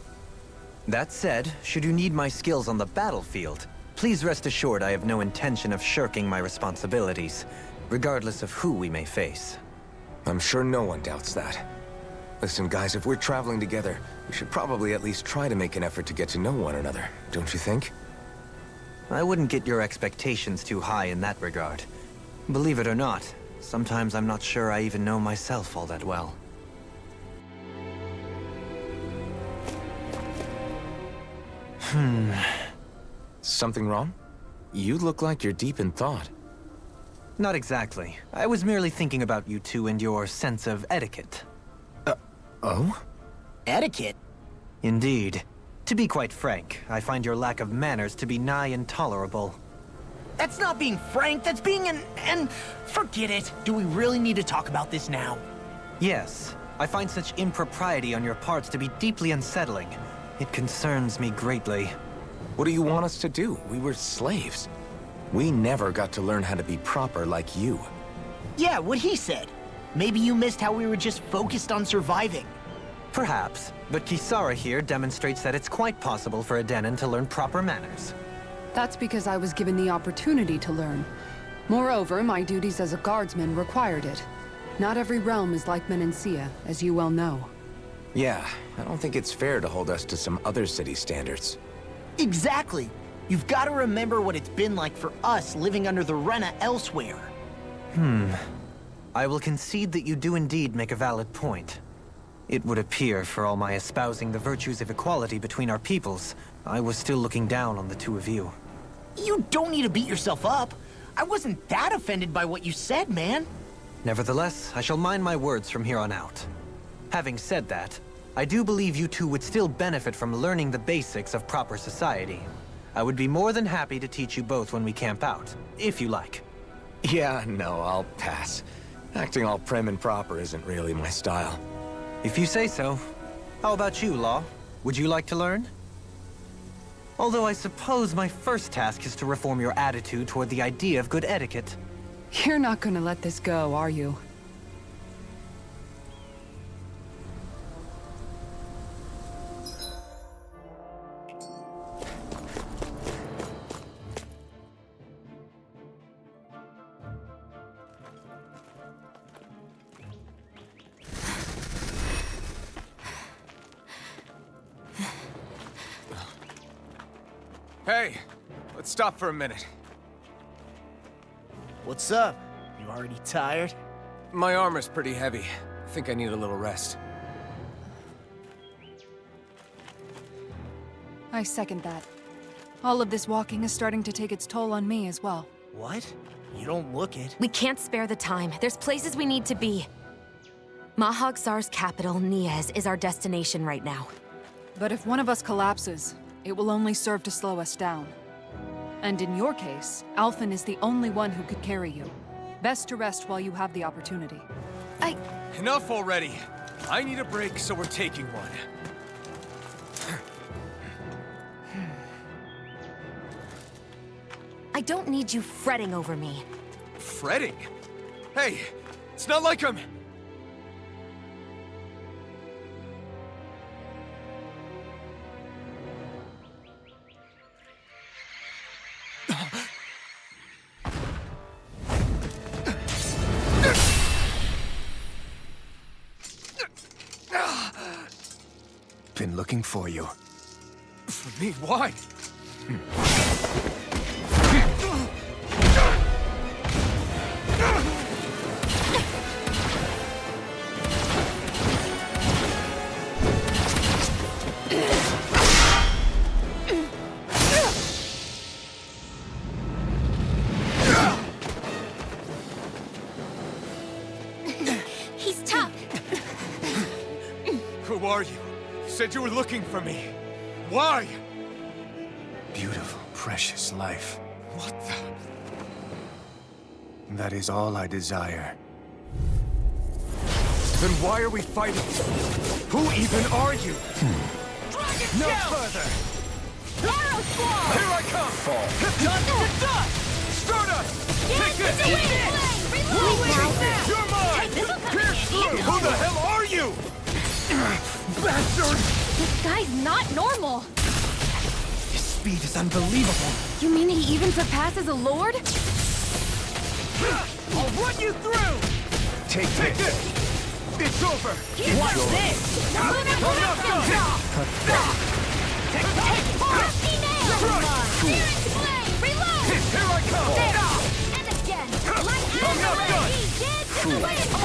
That said, should you need my skills on the battlefield, please rest assured I have no intention of shirking my responsibilities, regardless of who we may face. I'm sure no one doubts that. Listen, guys, if we're traveling together, we should probably at least try to make an effort to get to know one another, don't you think? I wouldn't get your expectations too high in that regard. Believe it or not, sometimes I'm not sure I even know myself all that well. Something wrong? You look like you're deep in thought. Not exactly. I was merely thinking about you two and your sense of etiquette. Oh? Etiquette? Indeed. To be quite frank, I find your lack of manners to be nigh intolerable. That's not being frank, that's being and forget it. Do we really need to talk about this now? Yes, I find such impropriety on your parts to be deeply unsettling. It concerns me greatly. What do you want us to do? We were slaves. We never got to learn how to be proper like you. Yeah, what he said. Maybe you missed how we were just focused on surviving. Perhaps, but Kisara here demonstrates that it's quite possible for a Denon to learn proper manners. That's because I was given the opportunity to learn. Moreover, my duties as a guardsman required it. Not every realm is like Menancia, as you well know. Yeah, I don't think it's fair to hold us to some other city standards. Exactly. You've got to remember what it's been like for us living under the Rena elsewhere. I will concede that you do indeed make a valid point. It would appear, for all my espousing the virtues of equality between our peoples, I was still looking down on the two of you. You don't need to beat yourself up. I wasn't that offended by what you said, man. Nevertheless, I shall mind my words from here on out. Having said that, I do believe you two would still benefit from learning the basics of proper society. I would be more than happy to teach you both when we camp out, if you like. Yeah, no, I'll pass. Acting all prim and proper isn't really my style. If you say so. How about you, Law? Would you like to learn? Although I suppose my first task is to reform your attitude toward the idea of good etiquette. You're not gonna let this go, are you? Hey, let's stop for a minute. What's up? You already tired? My armor's pretty heavy. I think I need a little rest. I second that. All of this walking is starting to take its toll on me as well. What? You don't look it. We can't spare the time. There's places we need to be. Mahag-Sar's capital, Niez, is our destination right now. But if one of us collapses, it will only serve to slow us down. And in your case, Alphen is the only one who could carry you. Best to rest while you have the opportunity. Enough already. I need a break, so we're taking one. I don't need you fretting over me. Fretting? Hey, it's not like I'm... Been looking for you. For me? Why? He's tough. Who are you? You said you were looking for me. Why? Beautiful, precious life. What the... That is all I desire. Then why are we fighting? Who even are you? No further! Arrow Squad! Here I come! Fall. Dust to dust! Stardust! Take this! Take this! Reload! You're mine! Pierce through! Who the hell are you? Bastard! This guy's not normal. His speed is unbelievable. You mean he even surpasses a lord? I'll run you through! Take this! It's over! Watch this! I'm not done! Rusty nail! Searing flame! Reload! Here I come! And again! Like I'm not done! he did to the way it's on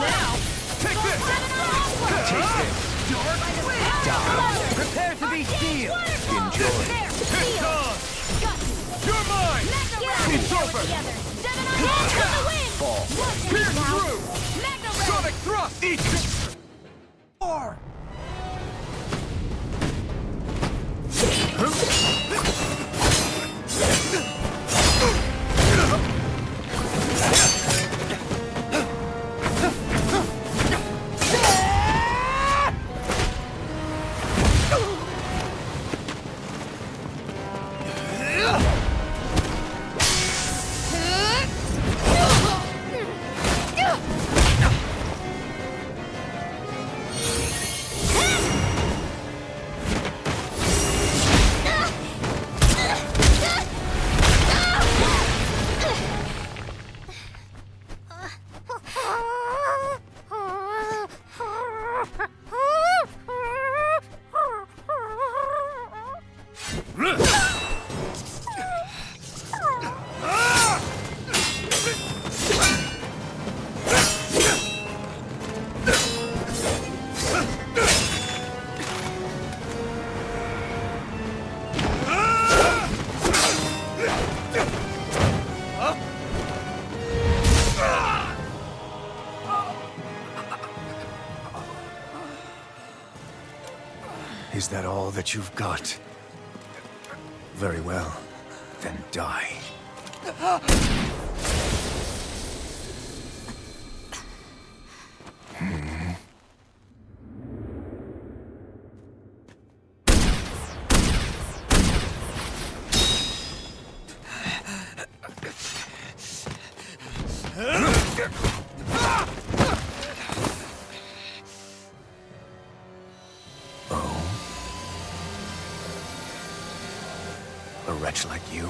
now! Take this! Take this. Prepare to be sealed. Enjoy. It's on! You're mine! It's over! Fall. Pierce through! Sonic thrust! Eat this! Or... that all that you've got? Very well. Then die. A wretch like you?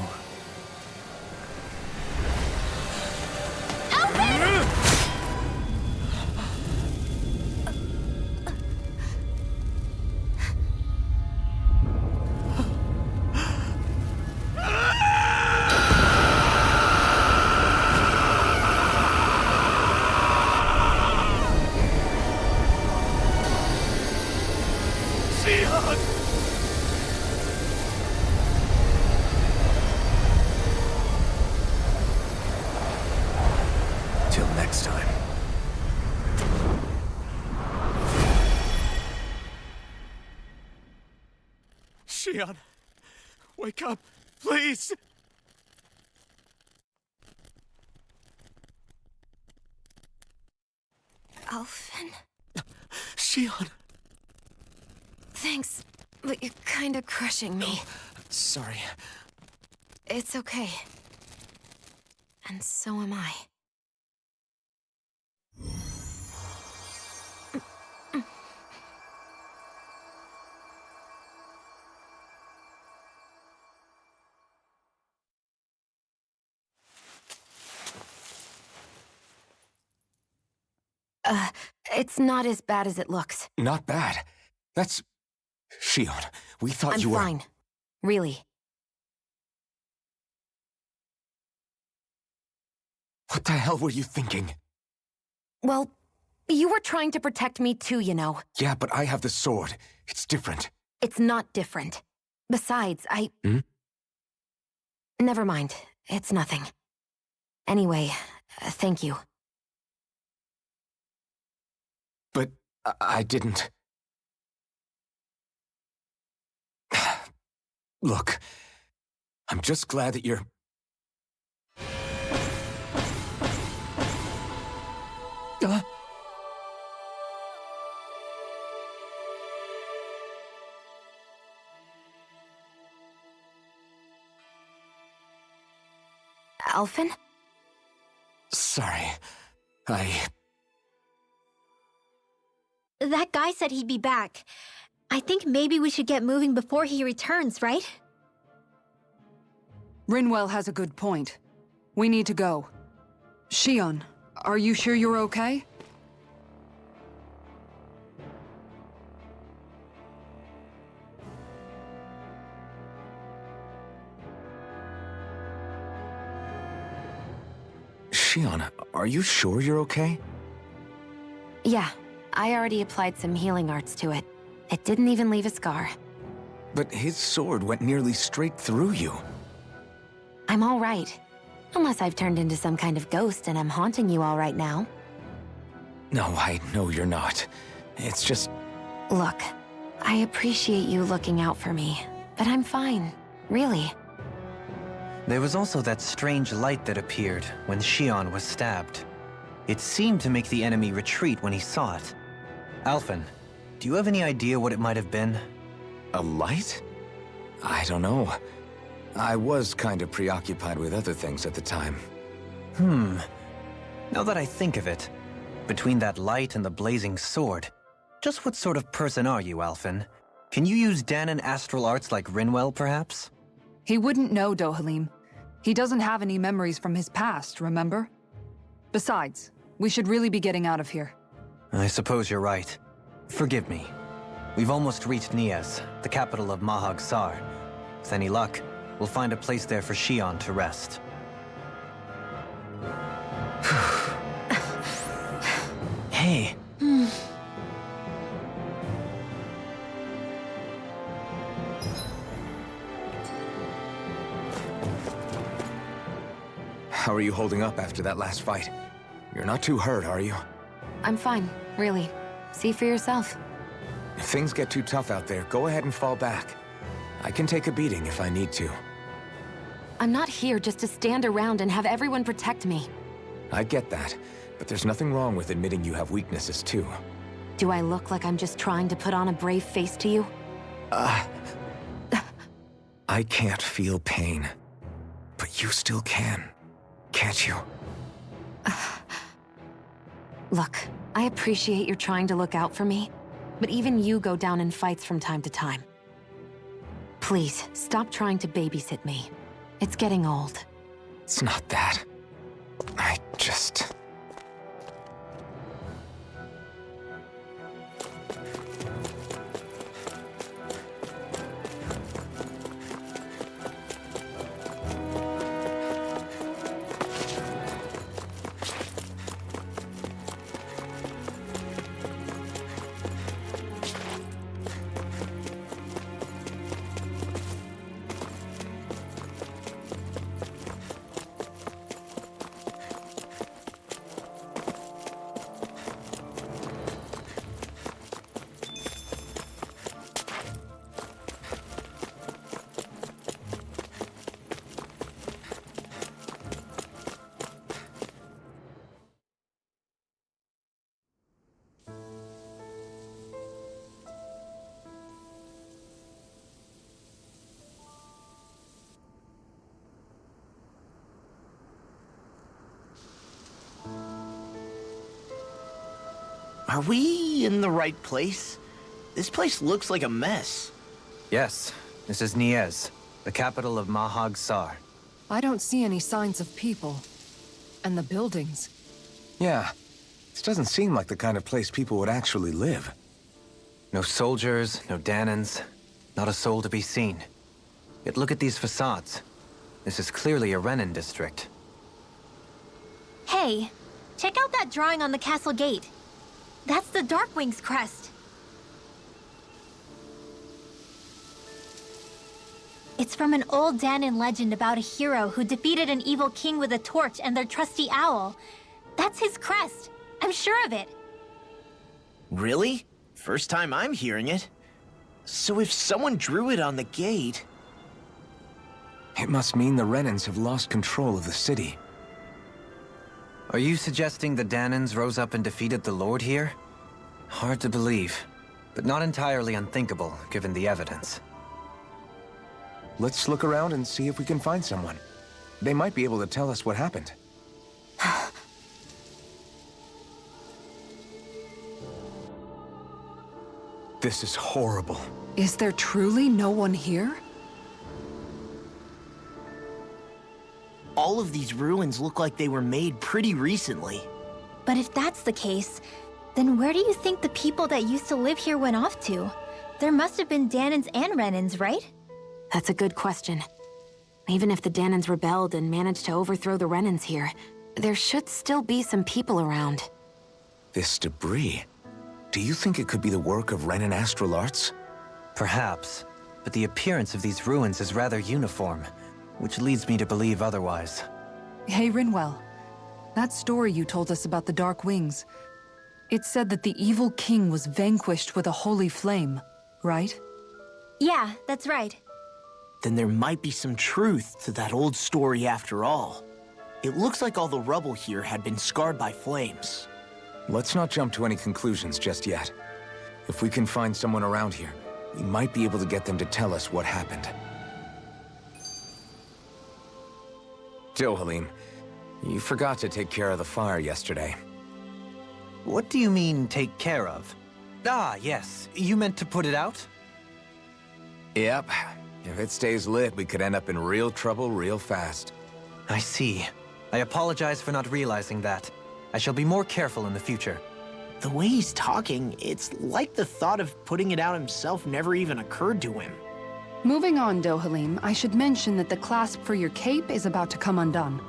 Till next time. Shion, wake up, please! Alphen? Shion! Thanks, but you're kinda crushing me. Sorry. It's okay. And so am I. It's not as bad as it looks. Not bad. That's... Shion, we thought you were... I'm fine. Really. What the hell were you thinking? Well, you were trying to protect me too, you know. Yeah, but I have the sword. It's different. It's not different. Besides, Never mind. It's nothing. Anyway, thank you. But I didn't... Look, I'm just glad that you're... Alphen? Sorry. That guy said he'd be back. I think maybe we should get moving before he returns, right? Rinwell has a good point. We need to go. Shion, are you sure you're okay? Shion, are you sure you're okay? Yeah, I already applied some healing arts to it. It didn't even leave a scar. But his sword went nearly straight through you. I'm all right. Unless I've turned into some kind of ghost and I'm haunting you all right now. No, I know you're not. It's just... Look, I appreciate you looking out for me, but I'm fine. Really. There was also that strange light that appeared when Shion was stabbed. It seemed to make the enemy retreat when he saw it. Alphen, do you have any idea what it might have been? A light? I don't know. I was kind of preoccupied with other things at the time. Now that I think of it, between that light and the blazing sword, just what sort of person are you, Alphen? Can you use Danon astral arts like Rinwell, perhaps? He wouldn't know, Dohalim. He doesn't have any memories from his past, remember? Besides, we should really be getting out of here. I suppose you're right. Forgive me. We've almost reached Nias, the capital of Mahag Sar. With any luck, we'll find a place there for Shion to rest. Hey. How are you holding up after that last fight? You're not too hurt, are you? I'm fine, really. See for yourself. If things get too tough out there, go ahead and fall back. I can take a beating if I need to. I'm not here just to stand around and have everyone protect me. I get that, but there's nothing wrong with admitting you have weaknesses too. Do I look like I'm just trying to put on a brave face to you? I can't feel pain. But you still can, can't you? Look, I appreciate you're trying to look out for me, but even you go down in fights from time to time. Please, stop trying to babysit me. It's getting old. It's not that. I just... Are we in the right place? This place looks like a mess. Yes, this is Niez, the capital of Mahag Sar. I don't see any signs of people. And the buildings. Yeah, this doesn't seem like the kind of place people would actually live. No soldiers, no Danans, not a soul to be seen. Yet look at these facades. This is clearly a Renin district. Hey, check out that drawing on the castle gate. That's the Darkwing's crest. It's from an old Danan legend about a hero who defeated an evil king with a torch and their trusty owl. That's his crest. I'm sure of it. Really? First time I'm hearing it. So if someone drew it on the gate... It must mean the Renins have lost control of the city. Are you suggesting the Danans rose up and defeated the Lord here? Hard to believe, but not entirely unthinkable, given the evidence. Let's look around and see if we can find someone. They might be able to tell us what happened. This is horrible. Is there truly no one here? All of these ruins look like they were made pretty recently. But if that's the case, then where do you think the people that used to live here went off to? There must have been Danans and Renins, right? That's a good question. Even if the Danans rebelled and managed to overthrow the Renins here, there should still be some people around. This debris... Do you think it could be the work of Renin astral arts? Perhaps, but the appearance of these ruins is rather uniform, which leads me to believe otherwise. Hey, Rinwell. That story you told us about the Dark Wings. It said that the evil king was vanquished with a holy flame, right? Yeah, that's right. Then there might be some truth to that old story after all. It looks like all the rubble here had been scarred by flames. Let's not jump to any conclusions just yet. If we can find someone around here, we might be able to get them to tell us what happened. Dohalim, you forgot to take care of the fire yesterday. What do you mean, take care of? Ah, yes. You meant to put it out? Yep. If it stays lit, we could end up in real trouble real fast. I see. I apologize for not realizing that. I shall be more careful in the future. The way he's talking, it's like the thought of putting it out himself never even occurred to him. Moving on, Dohalim, I should mention that the clasp for your cape is about to come undone.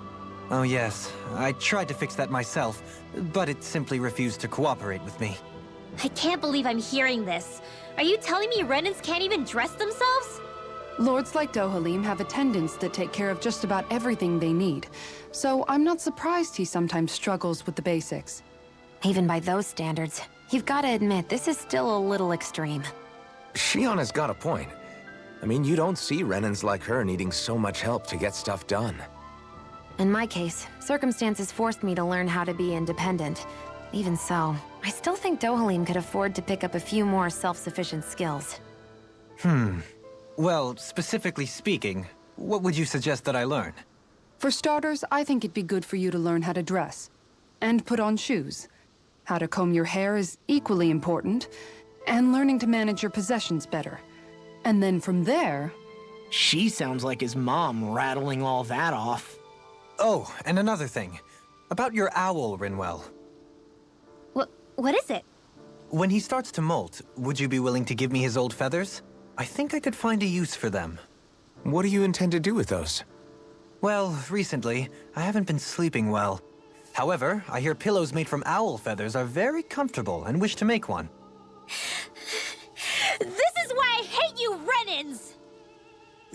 Oh yes, I tried to fix that myself, but it simply refused to cooperate with me. I can't believe I'm hearing this. Are you telling me Renins can't even dress themselves? Lords like Dohalim have attendants that take care of just about everything they need, so I'm not surprised he sometimes struggles with the basics. Even by those standards, You've got to admit, this is still a little extreme. Shiona's got a point. I mean, you don't see Renans like her needing so much help to get stuff done. In my case, circumstances forced me to learn how to be independent. Even so, I still think Dohalim could afford to pick up a few more self-sufficient skills. Well, specifically speaking, what would you suggest that I learn? For starters, I think it'd be good for you to learn how to dress. And put on shoes. How to comb your hair is equally important. And learning to manage your possessions better. And then from there... She sounds like his mom rattling all that off. Oh, and another thing. About your owl, Rinwell. What is it? When he starts to molt, would you be willing to give me his old feathers? I think I could find a use for them. What do you intend to do with those? Well, recently, I haven't been sleeping well. However, I hear pillows made from owl feathers are very comfortable and wish to make one. This is why I hate you, Renans!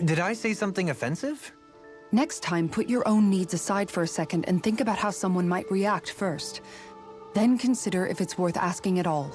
Did I say something offensive? Next time, put your own needs aside for a second and think about how someone might react first. Then consider if it's worth asking at all.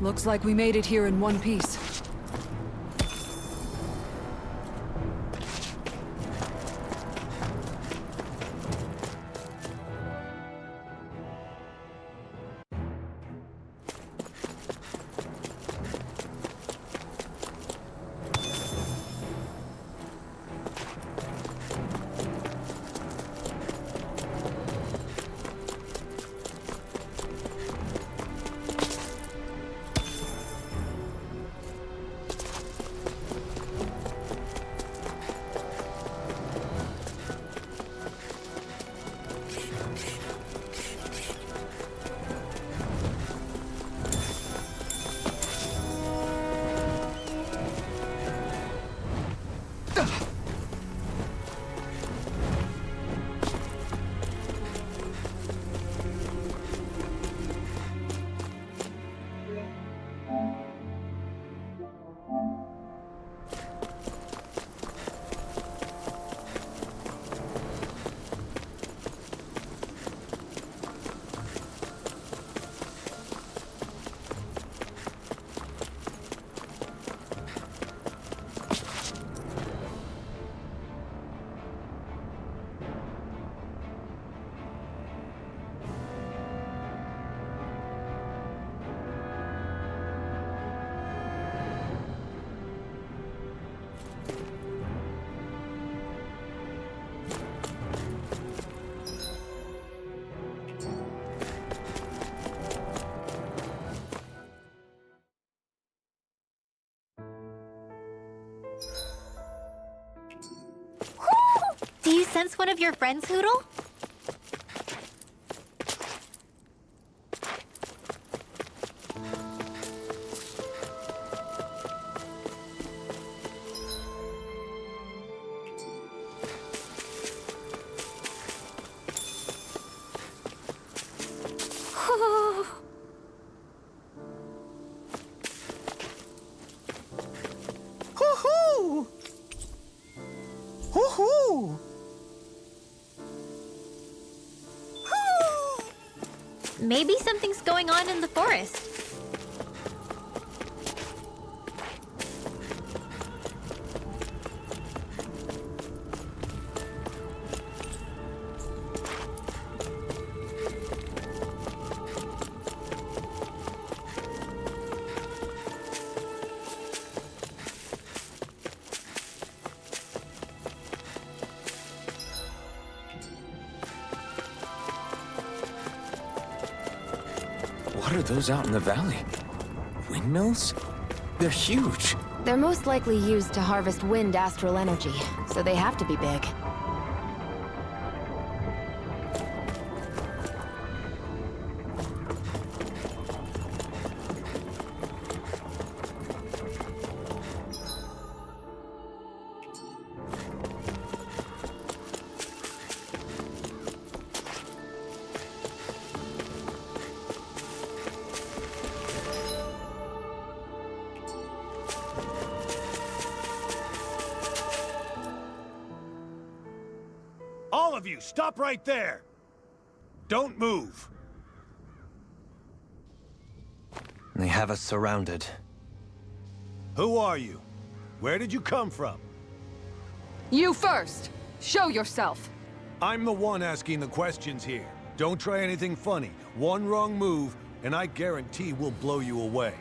Looks like we made it here in one piece. Do you sense one of your friends, Hootle? Maybe something's going on in the forest. What are those out in the valley? Windmills? They're huge. They're most likely used to harvest wind astral energy, so they have to be big. All of you, stop right there! Don't move! They have us surrounded. Who are you? Where did you come from? You first! Show yourself! I'm the one asking the questions here. Don't try anything funny. One wrong move, and I guarantee we'll blow you away.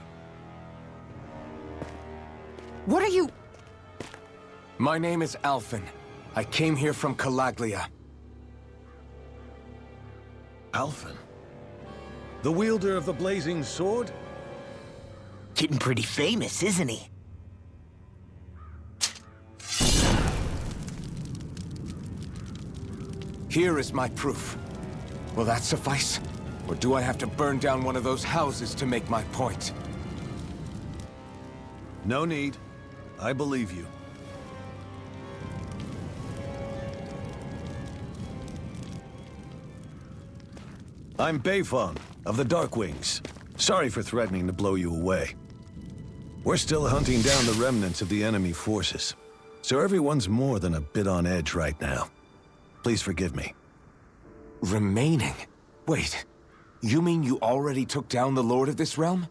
What are you... My name is Alphen. I came here from Calaglia. Alphen? The wielder of the blazing sword? Getting pretty famous, isn't he? Here is my proof. Will that suffice? Or do I have to burn down one of those houses to make my point? No need. I believe you. I'm Beifong, of the Darkwings. Sorry for threatening to blow you away. We're still hunting down the remnants of the enemy forces, so everyone's more than a bit on edge right now. Please forgive me. Remaining? Wait, you mean you already took down the Lord of this realm?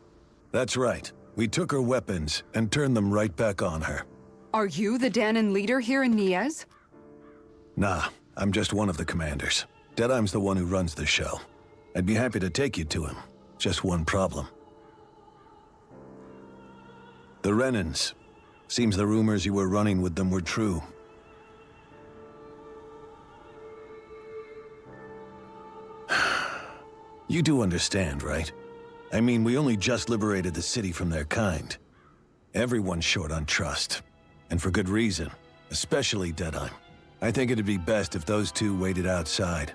That's right. We took her weapons and turned them right back on her. Are you the Danon leader here in Niez? Nah, I'm just one of the commanders. Deadeye's the one who runs the show. I'd be happy to take you to him. Just one problem. The Renans. Seems the rumors you were running with them were true. You do understand, right? I mean, we only just liberated the city from their kind. Everyone's short on trust. And for good reason. Especially Deadeye. I think it'd be best if those two waited outside.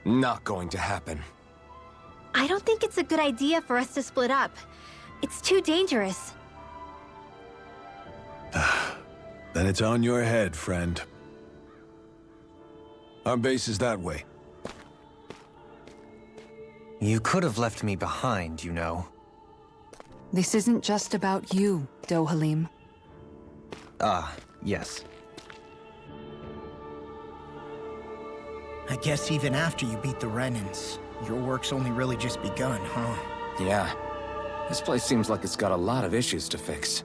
Not going to happen. I don't think it's a good idea for us to split up. It's too dangerous. Then it's on your head, friend. Our base is that way. You could have left me behind, you know. This isn't just about you, Dohalim. Ah, yes. I guess even after you beat the Renans, your work's only really just begun, huh? Yeah. This place seems like it's got a lot of issues to fix.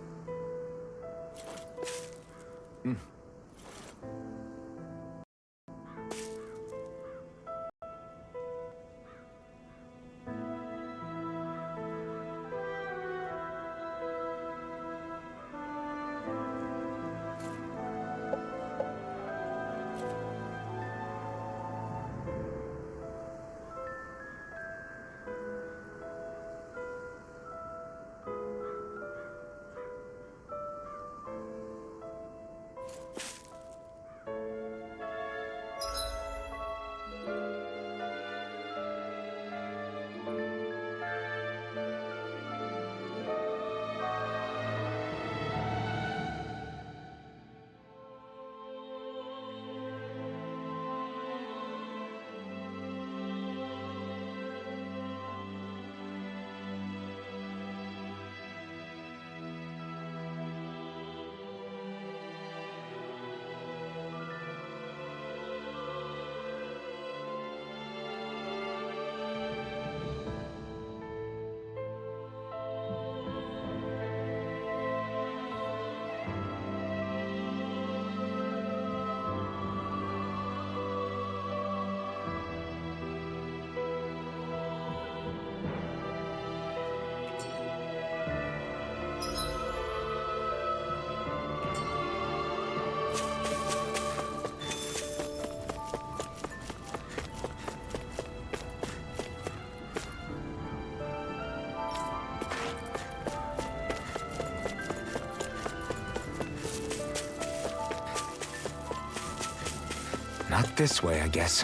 Not this way, I guess.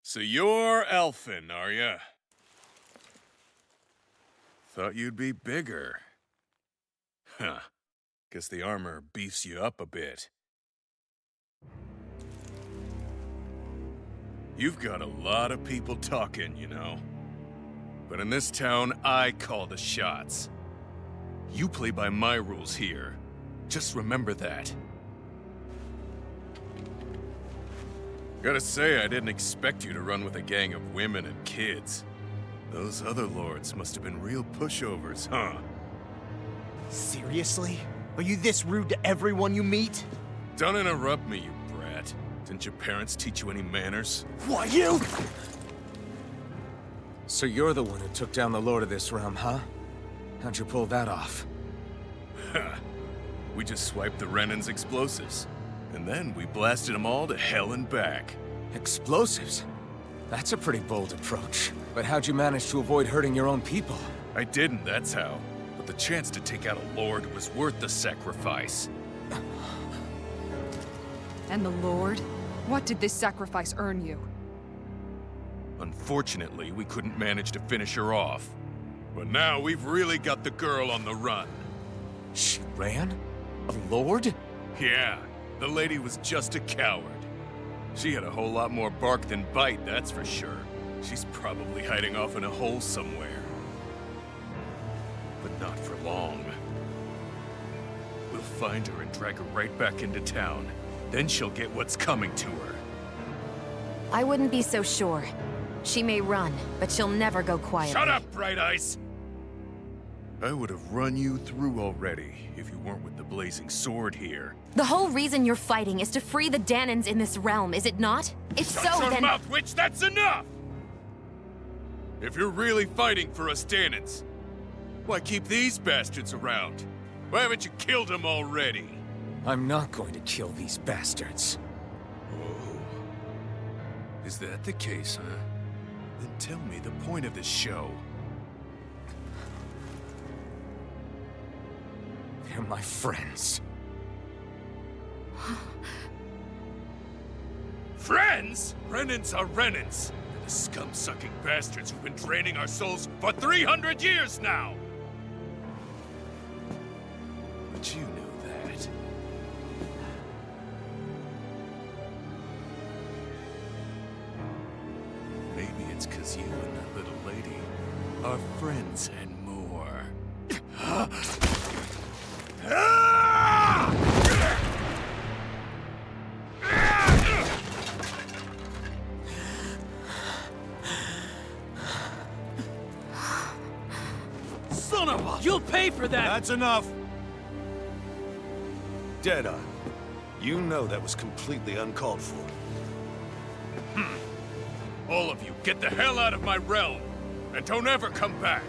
So you're elfin, are ya? Thought you'd be bigger. Huh. Guess the armor beefs you up a bit. You've got a lot of people talking, you know. But in this town, I call the shots. You play by my rules here. Just remember that. Gotta say, I didn't expect you to run with a gang of women and kids. Those other lords must have been real pushovers, huh? Seriously? Are you this rude to everyone you meet? Don't interrupt me, you brat. Didn't your parents teach you any manners? Why, you? So you're the one who took down the Lord of this realm, huh? How'd you pull that off? We just swiped the Renan's explosives. And then we blasted them all to hell and back. Explosives? That's a pretty bold approach. But how'd you manage to avoid hurting your own people? I didn't, that's how. But the chance to take out a lord was worth the sacrifice. And the Lord? What did this sacrifice earn you? Unfortunately, we couldn't manage to finish her off. But now we've really got the girl on the run. She ran? A lord? Yeah, the lady was just a coward. She had a whole lot more bark than bite, that's for sure. She's probably hiding off in a hole somewhere. But not for long. We'll find her and drag her right back into town. Then she'll get what's coming to her. I wouldn't be so sure. She may run, but she'll never go quietly. Shut up, Bright Eyes! I would have run you through already if you weren't with the blazing sword here. The whole reason you're fighting is to free the Danans in this realm, is it not? If Shut so, your then— mouth, witch! That's enough! If you're really fighting for us Danans, why keep these bastards around? Why haven't you killed them already? I'm not going to kill these bastards. Oh. Is that the case, huh? Then tell me the point of this show. They're my friends. Friends? Renans are Renans. They're the scum-sucking bastards who've been draining our souls for 300 years now! But you know that. Maybe it's 'cause you and that little lady are friends and more. Son of a... You'll pay for that! That's enough! Deadeye, you know that was completely uncalled for. All of you, get the hell out of my realm! And don't ever come back!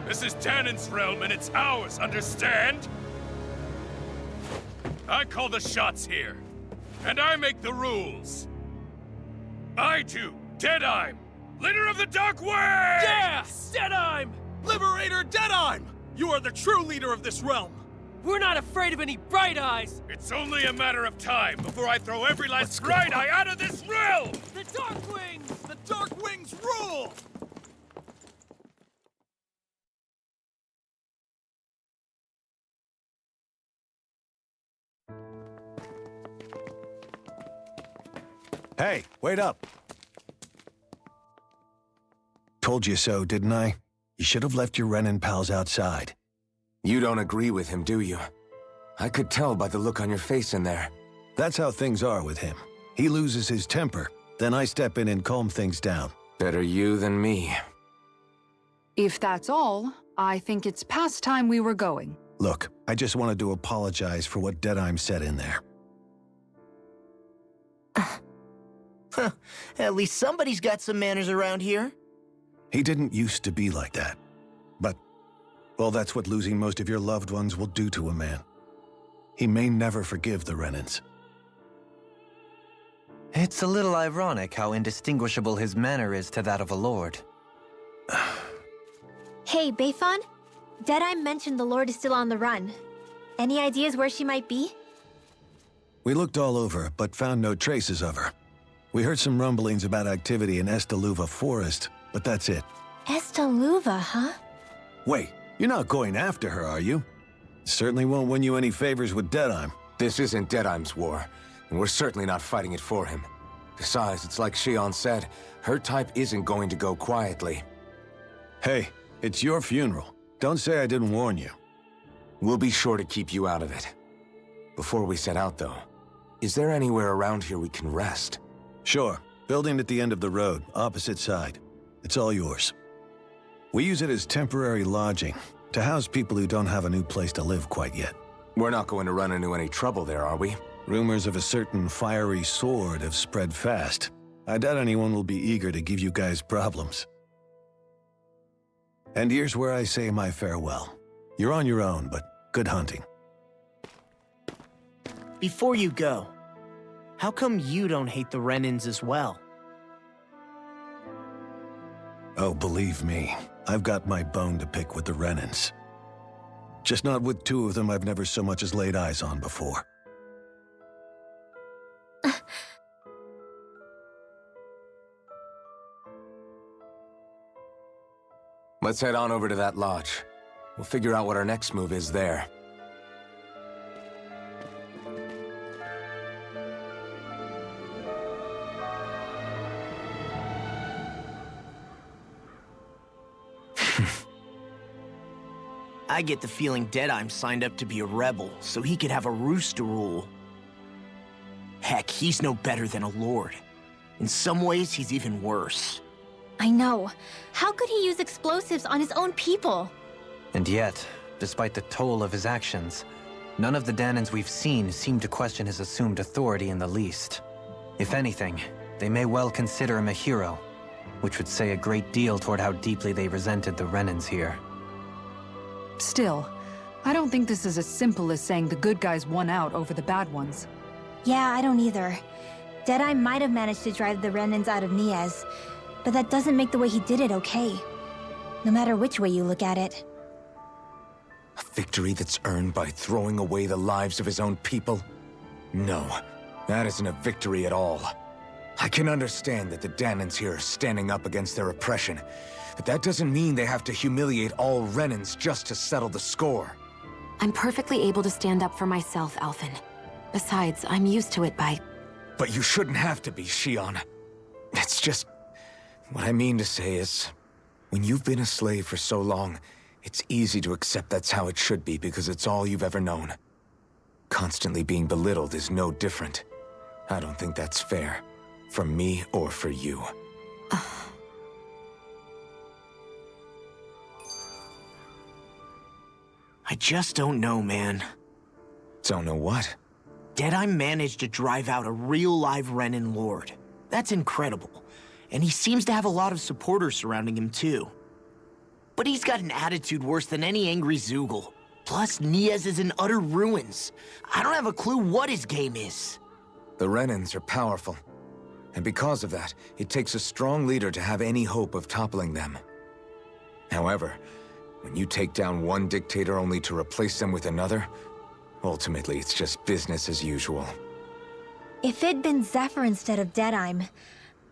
This is Danan's realm and it's ours, understand? I call the shots here. And I make the rules. I do, Deadeye, leader of the Dark Wings! Yeah! Deadeye! Liberator Deadeye! You are the true leader of this realm! We're not afraid of any Bright Eyes! It's only a matter of time before I throw every last Bright Eye out of this realm! The Dark Wings! The Dark Wings rule! Hey, wait up! Told you so, didn't I? You should have left your Renan pals outside. You don't agree with him, do you? I could tell by the look on your face in there. That's how things are with him. He loses his temper, then I step in and calm things down. Better you than me. If that's all, I think it's past time we were going. Look, I just wanted to apologize for what Deadeye said in there. At least somebody's got some manners around here. He didn't used to be like that. But Well, that's what losing most of your loved ones will do to a man. He may never forgive the Renans. It's a little ironic how indistinguishable his manner is to that of a lord. Hey, Beifan? Deadeye mentioned the Lord is still on the run. Any ideas where she might be? We looked all over, but found no traces of her. We heard some rumblings about activity in Estaluva Forest, but that's it. Estaluva, huh? Wait, you're not going after her, are you? Certainly won't win you any favors with Deadeye. This isn't Deadeye's war, and we're certainly not fighting it for him. Besides, it's like Shion said, her type isn't going to go quietly. Hey, it's your funeral. Don't say I didn't warn you. We'll be sure to keep you out of it. Before we set out, though, is there anywhere around here we can rest? Sure. Building at the end of the road, opposite side. It's all yours. We use it as temporary lodging, to house people who don't have a new place to live quite yet. We're not going to run into any trouble there, are we? Rumors of a certain fiery sword have spread fast. I doubt anyone will be eager to give you guys problems. And here's where I say my farewell. You're on your own, but good hunting. Before you go, how come you don't hate the Renans as well? Oh, believe me, I've got my bone to pick with the Renans. Just not with two of them I've never so much as laid eyes on before. Let's head on over to that lodge. We'll figure out what our next move is there. I get the feeling Deadeye's signed up to be a rebel, so he could have a roost to rule. Heck, he's no better than a lord. In some ways, he's even worse. I know. How could he use explosives on his own people? And yet, despite the toll of his actions, none of the Danans we've seen seem to question his assumed authority in the least. If anything, they may well consider him a hero, which would say a great deal toward how deeply they resented the Renans here. Still, I don't think this is as simple as saying the good guys won out over the bad ones. Yeah, I don't either. Deadeye might have managed to drive the Renans out of Niaz, but that doesn't make the way he did it okay. No matter which way you look at it. A victory that's earned by throwing away the lives of his own people? No, that isn't a victory at all. I can understand that the Danans here are standing up against their oppression, but that doesn't mean they have to humiliate all Renans just to settle the score. I'm perfectly able to stand up for myself, Alphen. Besides, I'm used to it by... But you shouldn't have to be, Shion. It's just... What I mean to say is, when you've been a slave for so long, it's easy to accept that's how it should be because it's all you've ever known. Constantly being belittled is no different. I don't think that's fair. For me or for you. I just don't know, man. Don't know what? Deadeye managed to drive out a real live Renan lord. That's incredible. And he seems to have a lot of supporters surrounding him, too. But he's got an attitude worse than any angry Zoogle. Plus, Niaz is in utter ruins. I don't have a clue what his game is. The Renans are powerful. And because of that, it takes a strong leader to have any hope of toppling them. However, when you take down one dictator only to replace them with another, ultimately it's just business as usual. If it'd been Zephyr instead of Deadeye,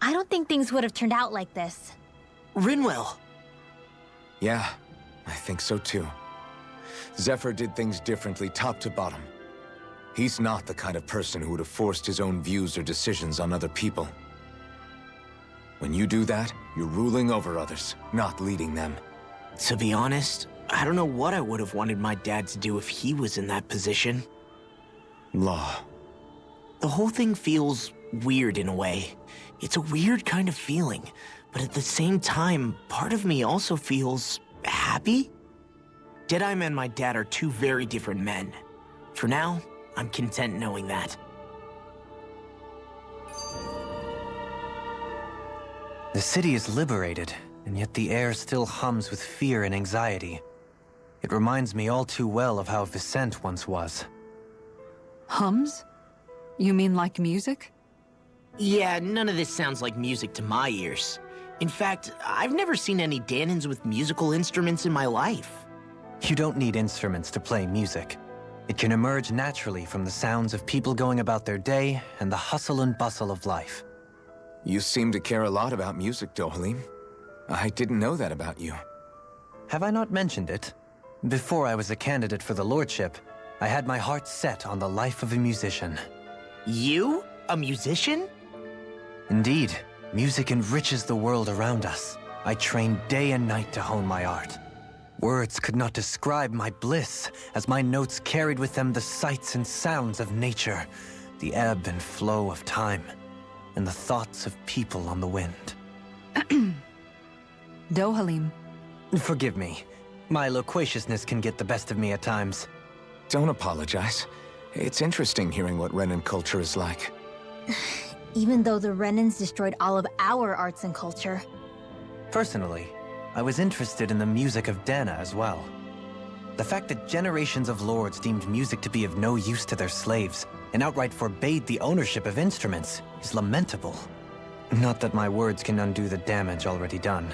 I don't think things would have turned out like this. Rinwell! Yeah, I think so too. Zephyr did things differently top to bottom. He's not the kind of person who would have forced his own views or decisions on other people. When you do that, you're ruling over others, not leading them. To be honest, I don't know what I would have wanted my dad to do if he was in that position. Law. The whole thing feels weird in a way. It's a weird kind of feeling, but at the same time, part of me also feels happy? Deadeye and my dad are two very different men. For now, I'm content knowing that. The city is liberated, and yet the air still hums with fear and anxiety. It reminds me all too well of how Vicente once was. Hums? You mean like music? Yeah, none of this sounds like music to my ears. In fact, I've never seen any Danins with musical instruments in my life. You don't need instruments to play music. It can emerge naturally from the sounds of people going about their day and the hustle and bustle of life. You seem to care a lot about music, Dohalim. I didn't know that about you. Have I not mentioned it? Before I was a candidate for the lordship, I had my heart set on the life of a musician. You? A musician? Indeed, music enriches the world around us. I trained day and night to hone my art. Words could not describe my bliss, as my notes carried with them the sights and sounds of nature, the ebb and flow of time, and the thoughts of people on the wind. Dohalim. Forgive me. My loquaciousness can get the best of me at times. Don't apologize. It's interesting hearing what Renan culture is like. Even though the Renans destroyed all of our arts and culture. Personally, I was interested in the music of Dana as well. The fact that generations of lords deemed music to be of no use to their slaves and outright forbade the ownership of instruments is lamentable. Not that my words can undo the damage already done.